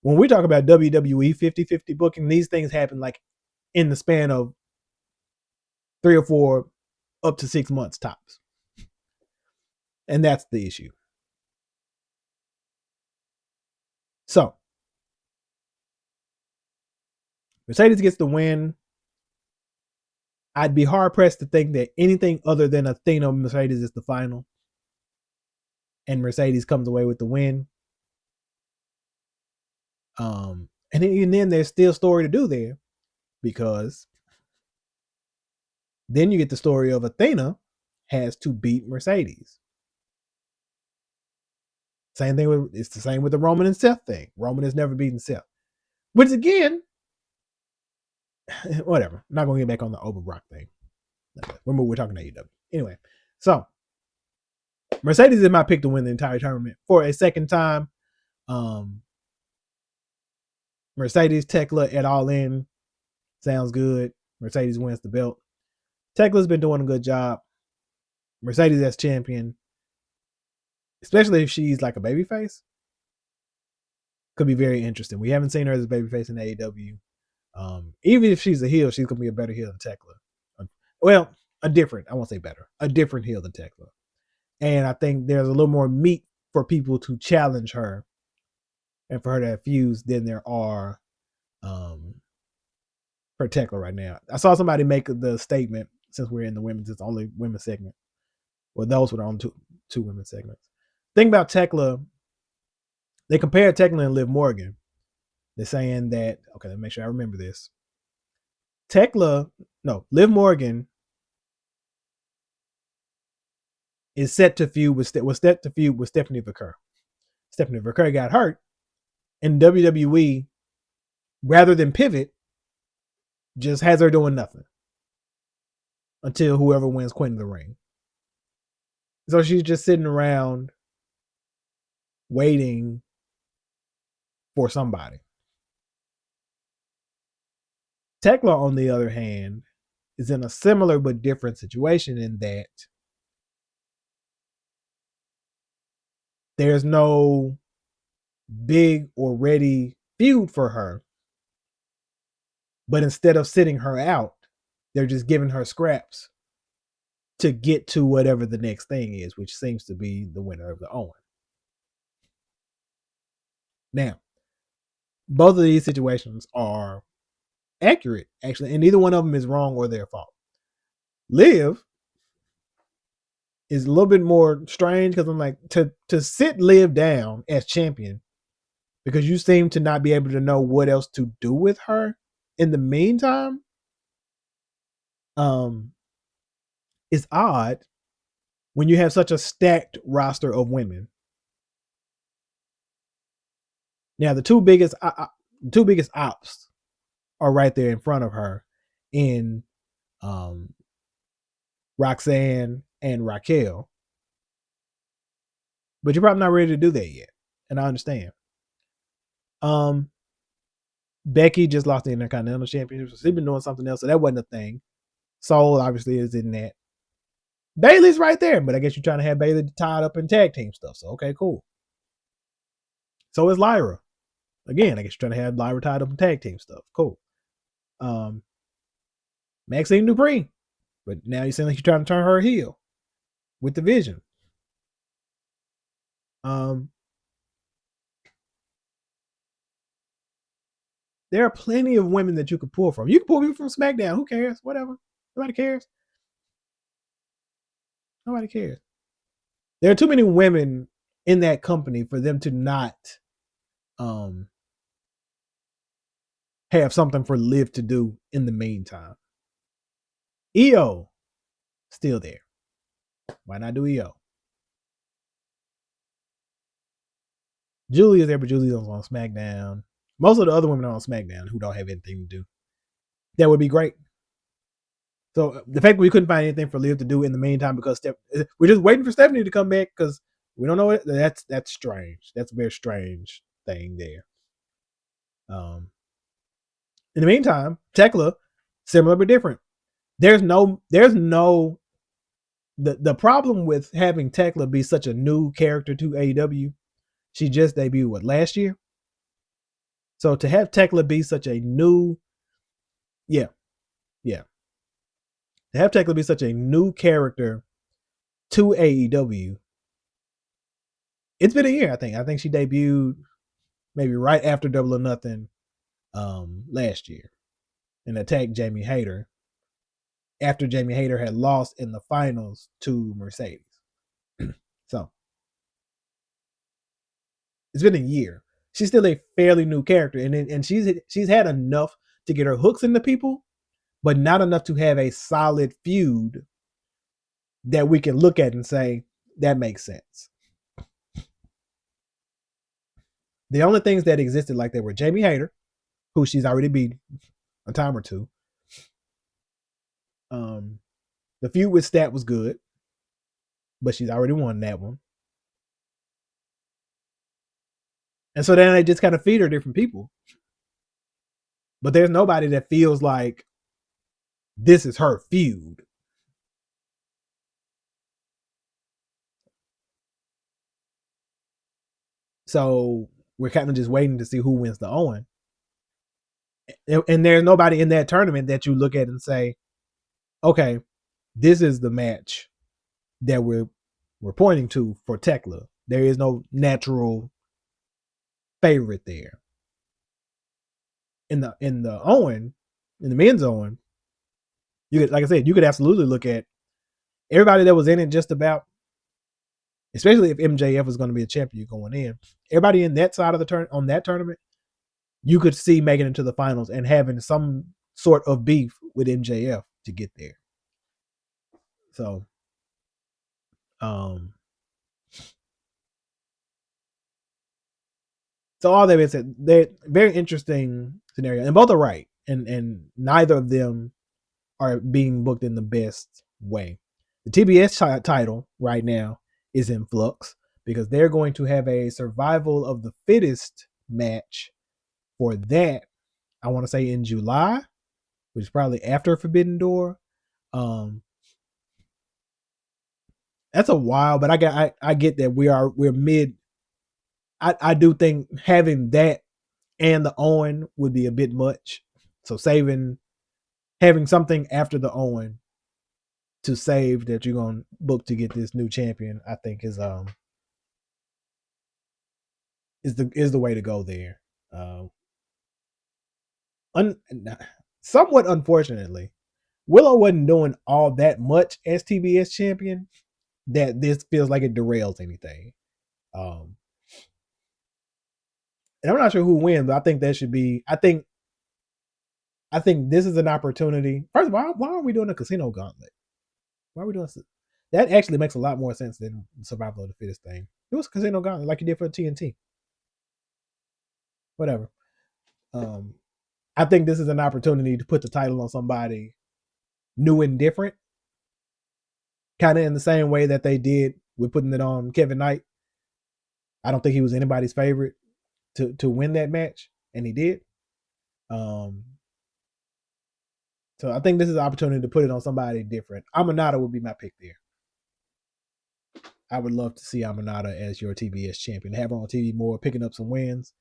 When we talk about WWE 50-50 booking, these things happen like in the span of 3 or 4 up to 6 months tops. And that's the issue. So, Mercedes gets the win. I'd be hard pressed to think that anything other than Athena Mercedes is the final. And Mercedes comes away with the win. And then there's still story to do there, because then you get the story of Athena has to beat Mercedes. Same thing with, it's the same with the Roman and Seth thing. Roman has never beaten Seth. Which again, whatever. I'm not gonna get back on the Overbrock thing. Remember, we're talking AEW. Anyway, so Mercedes is my pick to win the entire tournament for a second time. Mercedes Tekla at All In sounds good. Mercedes wins the belt. Tekla's been doing a good job. Mercedes as champion, especially if she's like a babyface, could be very interesting. We haven't seen her as a babyface in AEW. Even if she's a heel, she's gonna be a better heel than Tekla. Well, I won't say better, a different heel than Tekla. And I think there's a little more meat for people to challenge her and for her to have fused than there are for Tekla right now. I saw somebody make the statement, since we're in the women's, it's the only women's segment. Well, those were the only two women's segments. Thing about Tekla, they compared Tekla and Liv Morgan. They're saying that, okay, let me make sure I remember this. Liv Morgan is set to feud with Stephanie Vaquer. Stephanie Vaquer got hurt, and WWE, rather than pivot, just has her doing nothing until whoever wins Queen of the Ring. So she's just sitting around waiting for somebody. Tekla, on the other hand, is in a similar but different situation in that there's no big or ready feud for her. But instead of sitting her out, they're just giving her scraps to get to whatever the next thing is, which seems to be the winner of the Owen. Now, both of these situations are accurate, actually, and neither one of them is wrong or their fault. Liv is a little bit more strange because I'm like, to sit Liv down as champion because you seem to not be able to know what else to do with her in the meantime, is odd when you have such a stacked roster of women. Now the two biggest ops are right there in front of her in Roxanne and Raquel, but you're probably not ready to do that yet, and I understand. Becky just lost the Intercontinental Championship, so she's been doing something else, so that wasn't a thing. Soul obviously is in that. Bailey's right there, but I guess you're trying to have Bailey tied up in tag team stuff, so okay, cool. So is Lyra. Again, I guess you're trying to have Lyra tied up in tag team stuff. Cool. Maxine Dupree, but now you seem like you're trying to turn her heel with the Vision. There are plenty of women that you could pull from. You can pull people from SmackDown. Who cares? Whatever. Nobody cares. Nobody cares. There are too many women in that company for them to not have something for Liv to do in the meantime. EO still there. Why not do EO? Julie is there, but Julie's on SmackDown. Most of the other women are on SmackDown who don't have anything to do. That would be great. So the fact that we couldn't find anything for Liv to do in the meantime because we're just waiting for Stephanie to come back because we don't know it. That's strange. That's a very strange thing there. In the meantime, Tekla, similar but different. There's no the problem with having Tekla be such a new character to AEW. She just debuted last year. So to have Tekla be such a new, yeah. To have Tekla be such a new character to AEW, it's been a year. I think she debuted maybe right after Double or Nothing last year and attacked Jamie Hayter after Jamie Hayter had lost in the finals to Mercedes. So it's been a year. She's still a fairly new character, and she's had enough to get her hooks into people, but not enough to have a solid feud that we can look at and say that makes sense. The only things that existed like that were Jamie Hayter, who she's already beat a time or two. The feud with Stat was good, but she's already won that one. And so then they just kind of feed her different people. But there's nobody that feels like this is her feud. So we're kind of just waiting to see who wins the Owen. And there's nobody in that tournament that you look at and say, okay, this is the match that we're pointing to for Tekla. There is no natural favorite there. In the Owen, in the men's Owen, you could, like I said, you could absolutely look at everybody that was in it just about, especially if MJF was going to be a champion going in. Everybody in that side of the on that tournament, you could see making it to the finals and having some sort of beef with MJF to get there. So, so all that being said, they're very interesting scenario, and both are right, and neither of them are being booked in the best way. The TBS title right now is in flux because they're going to have a survival of the fittest match for that. I want to say in July, which is probably after Forbidden Door. Um, that's a while, but I get that we're mid. I do think having that and the Owen would be a bit much. So having something after the Owen to save that you're gonna book to get this new champion, I think is the way to go there. Uh, un, Somewhat unfortunately, Willow wasn't doing all that much as TBS champion that this feels like it derails anything. Um, and I'm not sure who wins, but I think that should be. I think this is an opportunity. First of all, why aren't we doing a casino gauntlet? Why are we doing that? Actually makes a lot more sense than survival of the fittest thing. It was casino gauntlet like you did for TNT. Whatever. Um, I think this is an opportunity to put the title on somebody new and different, kind of in the same way that they did with putting it on Kevin Knight. I don't think he was anybody's favorite to win that match, and he did. Um, so I think this is an opportunity to put it on somebody different. Amanada would be my pick there. I would love to see Amanada as your TBS champion, have her on TV more, picking up some wins.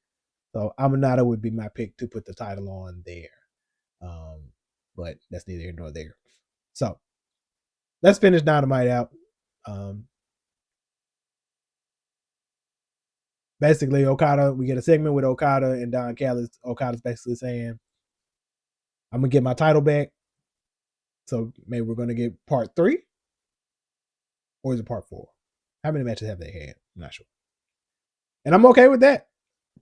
So Amanada would be my pick to put the title on there. But that's neither here nor there. So let's finish Dynamite out. Basically, Okada, we get a segment with Okada and Don Callis. Okada's basically saying, I'm going to get my title back. So maybe we're going to get part 3, or is it part 4? How many matches have they had? I'm not sure. And I'm okay with that.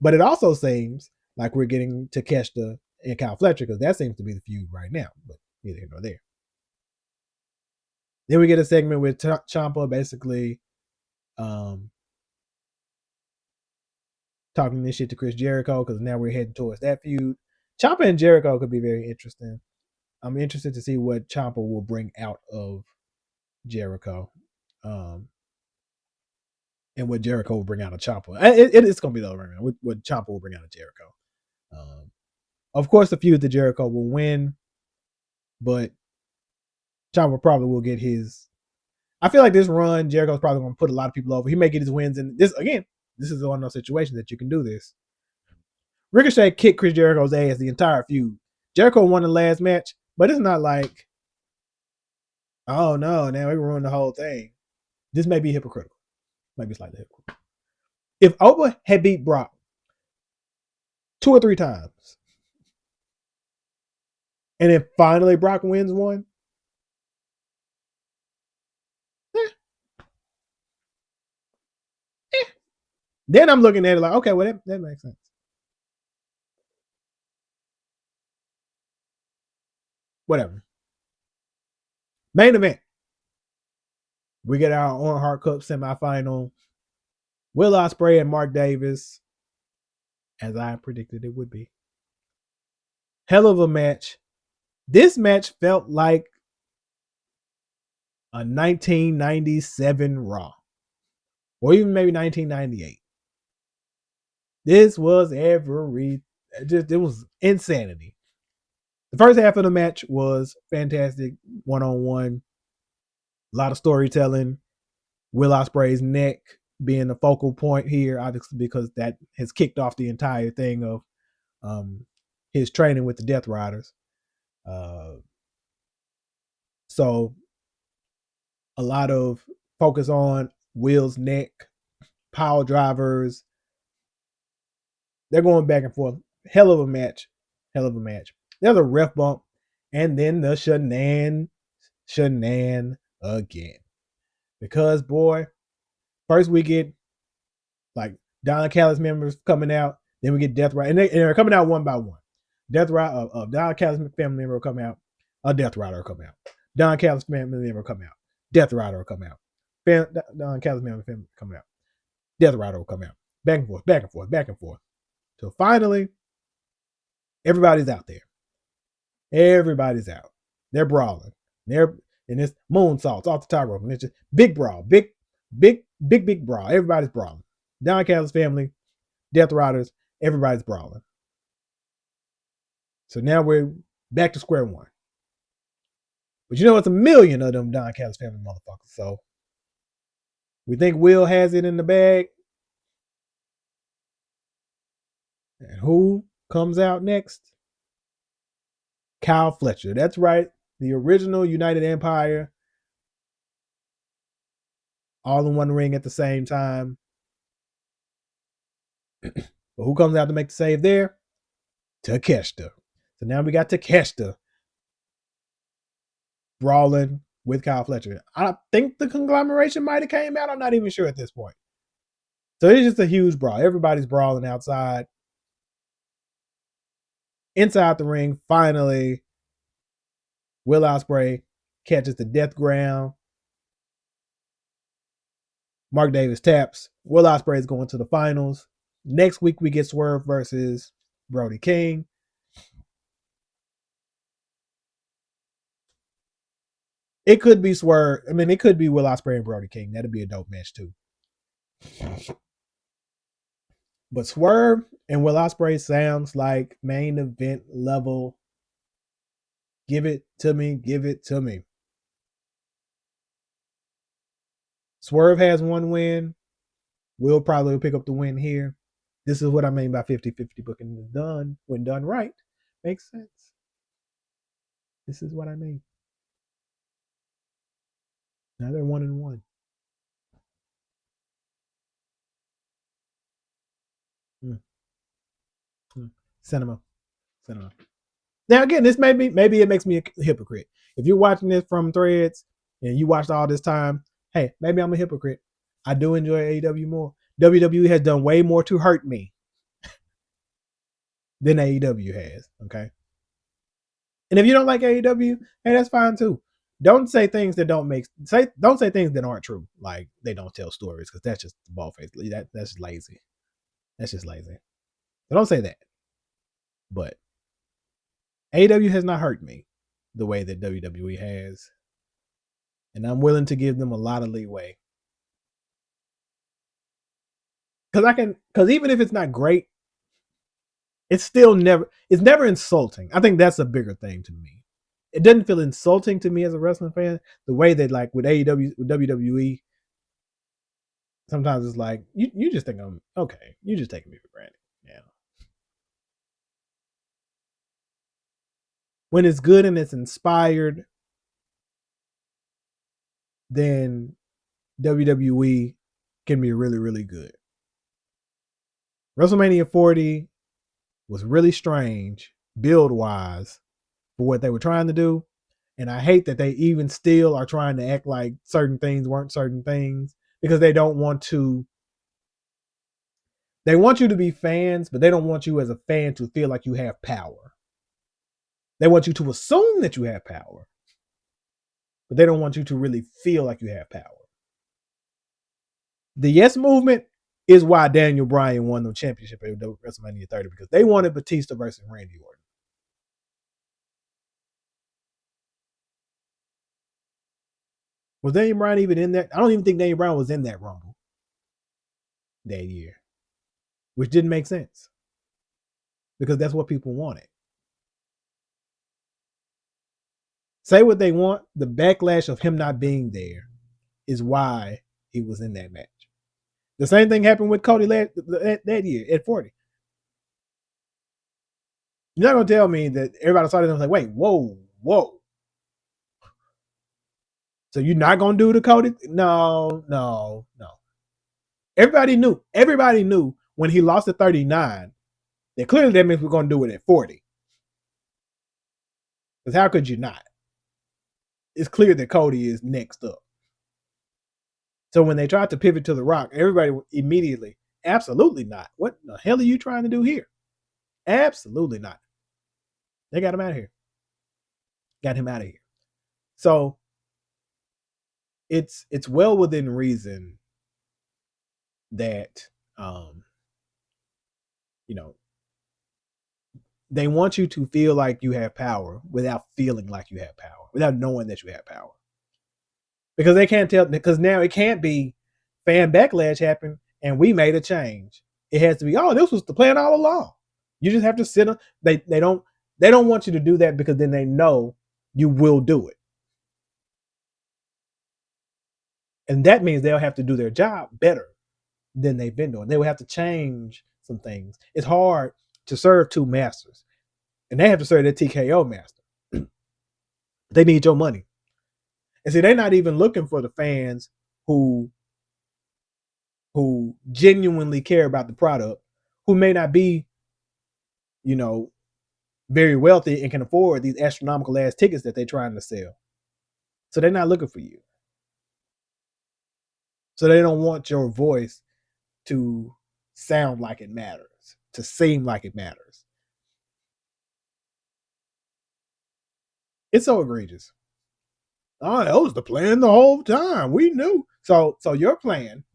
But it also seems like we're getting Takeshita and Kyle Fletcher, because that seems to be the feud right now. But neither here nor there. Then we get a segment with Ciampa basically talking this shit to Chris Jericho, because now we're heading towards that feud. Ciampa and Jericho could be very interesting. I'm interested to see what Ciampa will bring out of Jericho, and what Jericho will bring out of Ciampa. It's going to be the other way around. What Ciampa will bring out of Jericho. Of course, the feud that Jericho will win, but Ciampa probably will get his. I feel like this run, Jericho's probably going to put a lot of people over. He may get his wins, and this again, this is one of those situations that you can do this. Ricochet kicked Chris Jericho's ass the entire feud. Jericho won the last match, but it's not like, oh no, now we ruined the whole thing. This may be hypocritical. Might be slightly hypocritical. If Oba had beat Brock 2 or 3 times, and then finally Brock wins one, then I'm looking at it like, okay, well, that makes sense. Whatever. Main event. We get our Owen Hart Cup semifinal. Will Ospreay and Mark Davis, as I predicted it would be. Hell of a match. This match felt like a 1997 Raw, or even maybe 1998. This was it was insanity. The first half of the match was fantastic, one-on-one, a lot of storytelling. Will Ospreay's neck being the focal point here, obviously, because that has kicked off the entire thing of his training with the Death Riders. So a lot of focus on Will's neck, pile drivers. They're going back and forth. Hell of a match. There's a ref bump, and then the shenan again. Because, boy, first we get like Don Callis members coming out, then we get Death Rider, and they're coming out one by one. Death Rider, Don Callis family member will come out, a Death Rider will come out. Don Callis family member will come out, Death Rider will come out. Don Callis family will come out, Death Rider will come out. Back and forth, back and forth, back and forth. So finally, everybody's out there. Everybody's out. They're brawling. And it's moonsaults off the top rope. And it's just big brawl, big big brawl. Everybody's brawling. Don Callis family, Death Riders, everybody's brawling. So now we're back to square one. But it's a million of them Don Callis family motherfuckers. So we think Will has it in the bag. And who comes out next? Kyle Fletcher. That's right. The original United Empire. All in one ring at the same time. But who comes out to make the save there? Takeshita. So now we got Takeshita brawling with Kyle Fletcher. I think the conglomeration might have came out. I'm not even sure at this point. So it's just a huge brawl. Everybody's brawling outside. Inside the ring, finally, Will Ospreay catches the death ground. Mark Davis taps. Will Ospreay is going to the finals. Next week, we get Swerve versus Brody King. It could be Swerve. I mean, it could be Will Ospreay and Brody King. That'd be a dope match, too. But Swerve and Will Ospreay sounds like main event level. Give it to me. Give it to me. Swerve has one win. Will probably pick up the win here. This is what I mean by 50-50 booking is done. When done right, makes sense. This is what I mean. Now they're 1-1. Cinema. Now again, this maybe it makes me a hypocrite. If you're watching this from Threads and you watched all this time, hey, maybe I'm a hypocrite. I do enjoy AEW more. WWE has done way more to hurt me than AEW has. Okay. And if you don't like AEW, hey, that's fine too. Don't say things that don't say things that aren't true. Like they don't tell stories, because that's just ball face. That's lazy. That's just lazy. So don't say that. But AEW has not hurt me the way that WWE has. And I'm willing to give them a lot of leeway. Because even if it's not great, it's never insulting. I think that's a bigger thing to me. It doesn't feel insulting to me as a wrestling fan, the way that like with AEW, with WWE, sometimes it's like, you just think I'm okay. You just taking me for granted. Yeah. When it's good and it's inspired, then WWE can be really, really good. WrestleMania 40 was really strange build wise for what they were trying to do. And I hate that they even still are trying to act like certain things weren't certain things, because they don't want to. They want you to be fans, but they don't want you as a fan to feel like you have power. They want you to assume that you have power, but they don't want you to really feel like you have power. The Yes Movement is why Daniel Bryan won the championship at WrestleMania 30, because they wanted Batista versus Randy Orton. Was Daniel Bryan even in that? I don't even think Daniel Bryan was in that Rumble that year, which didn't make sense, because that's what people wanted. Say what they want, the backlash of him not being there is why he was in that match. The same thing happened with Cody that year at 40. You're not going to tell me that everybody saw it and was like, wait, whoa. So you're not going to do the Cody? No. Everybody knew when he lost at 39 that clearly that means we're going to do it at 40. Because how could you not? It's clear that Cody is next up. So when they tried to pivot to The Rock, everybody immediately, absolutely not. What the hell are you trying to do here? Absolutely not. They got him out of here. So it's well within reason that they want you to feel like you have power without feeling like you have power, without knowing that you have power. Because they can't tell, because now it can't be fan backlash happened and we made a change. It has to be, oh, this was the plan all along. You just have to sit on. They don't want you to do that because then they know you will do it, and that means they'll have to do their job better than they've been doing. They will have to change some things. It's hard to serve two masters, and they have to serve their TKO master. They need your money, and see, they're not even looking for the fans who genuinely care about the product, who may not be, very wealthy and can afford these astronomical ass tickets that they're trying to sell. So they're not looking for you. So they don't want your voice to sound like it matters, to seem like it matters. It's so egregious. Oh, that was the plan the whole time. We knew. So your plan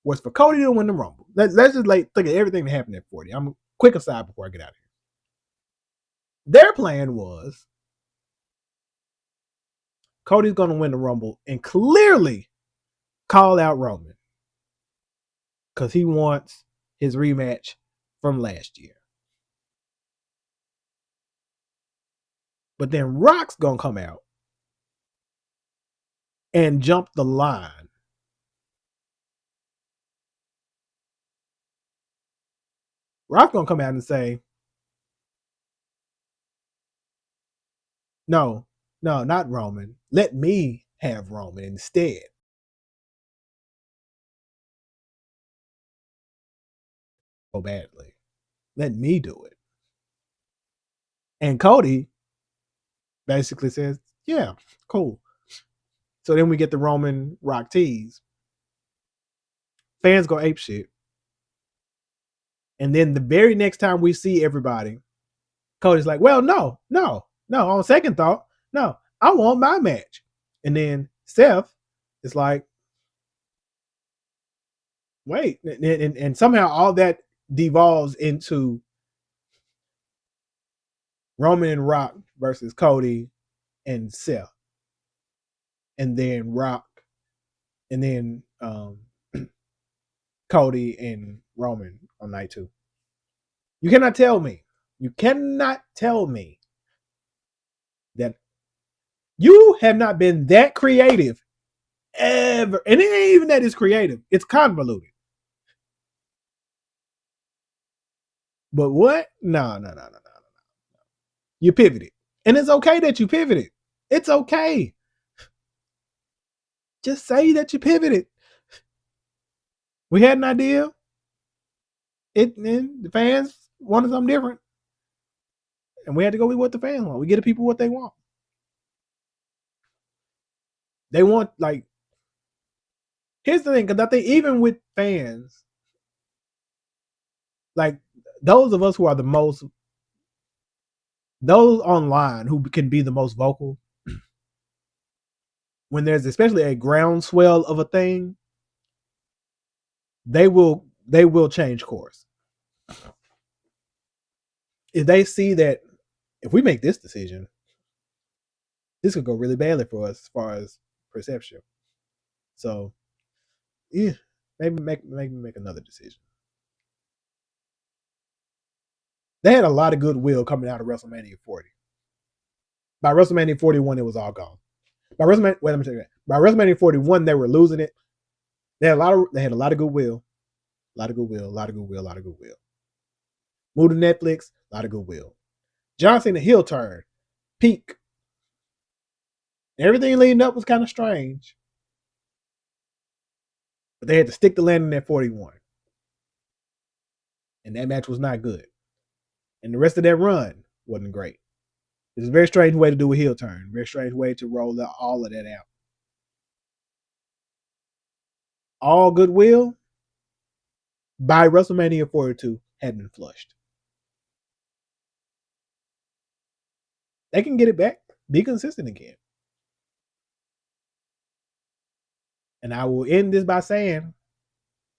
was for Cody to win the Rumble. Let's just think of everything that happened at 40. I'm quick aside before I get out of here. Their plan was Cody's going to win the Rumble and clearly call out Roman because he wants his rematch from last year. But then Rock's going to come out and jump the line. Rock's going to come out and say, no, not Roman. Let me have Roman instead. So badly. Let me do it. And Cody basically says, yeah, cool. So then we get the Roman Rock tease. Fans go ape shit. And then the very next time we see everybody, Cody's like, well, no. On second thought, no, I want my match. And then Seth is like, wait. And somehow all that devolves into Roman and Rock versus Cody and Seth. And then Rock. And then Cody and Roman on night 2. You cannot tell me that you have not been that creative ever. And it ain't even that it's creative. It's convoluted. But what? No. You pivoted. And it's okay that you pivoted. It's okay. Just say that you pivoted. We had an idea. And the fans wanted something different. And we had to go with what the fans want. We get the people what they want. They want, here's the thing, because I think even with fans, those of us who are those online who can be the most vocal, when there's especially a groundswell of a thing, they will change course. If they see that if we make this decision, this could go really badly for us as far as perception. So, yeah, maybe make another decision. They had a lot of goodwill coming out of WrestleMania 40. By WrestleMania 41, it was all gone. By WrestleMania 41, they were losing it. They had a lot of goodwill. A lot of goodwill. Moved to Netflix, a lot of goodwill. John Cena heel turn, peak. Everything leading up was kind of strange. But they had to stick the landing at 41. And that match was not good. And the rest of that run wasn't great. It's a very strange way to do a heel turn. Very strange way to roll all of that out. All goodwill by WrestleMania 42 had been flushed. They can get it back. Be consistent again. And I will end this by saying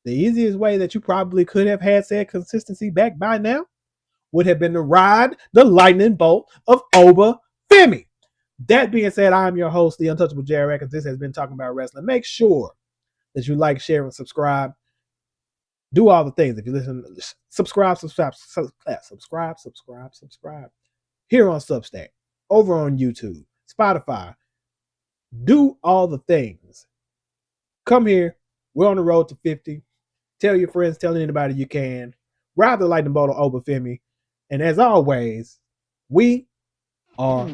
the easiest way that you probably could have had said consistency back by now would have been to ride the lightning bolt of Oba Femi. That being said, I'm your host, the Untouchable Jared Records. This has been Talking About Wrestling. Make sure that you like, share, and subscribe. Do all the things. If you listen, subscribe. Here on Substack, over on YouTube, Spotify. Do all the things. Come here. We're on the road to 50. Tell your friends, tell anybody you can. Ride the lightning bolt of Obafemi. And as always, we are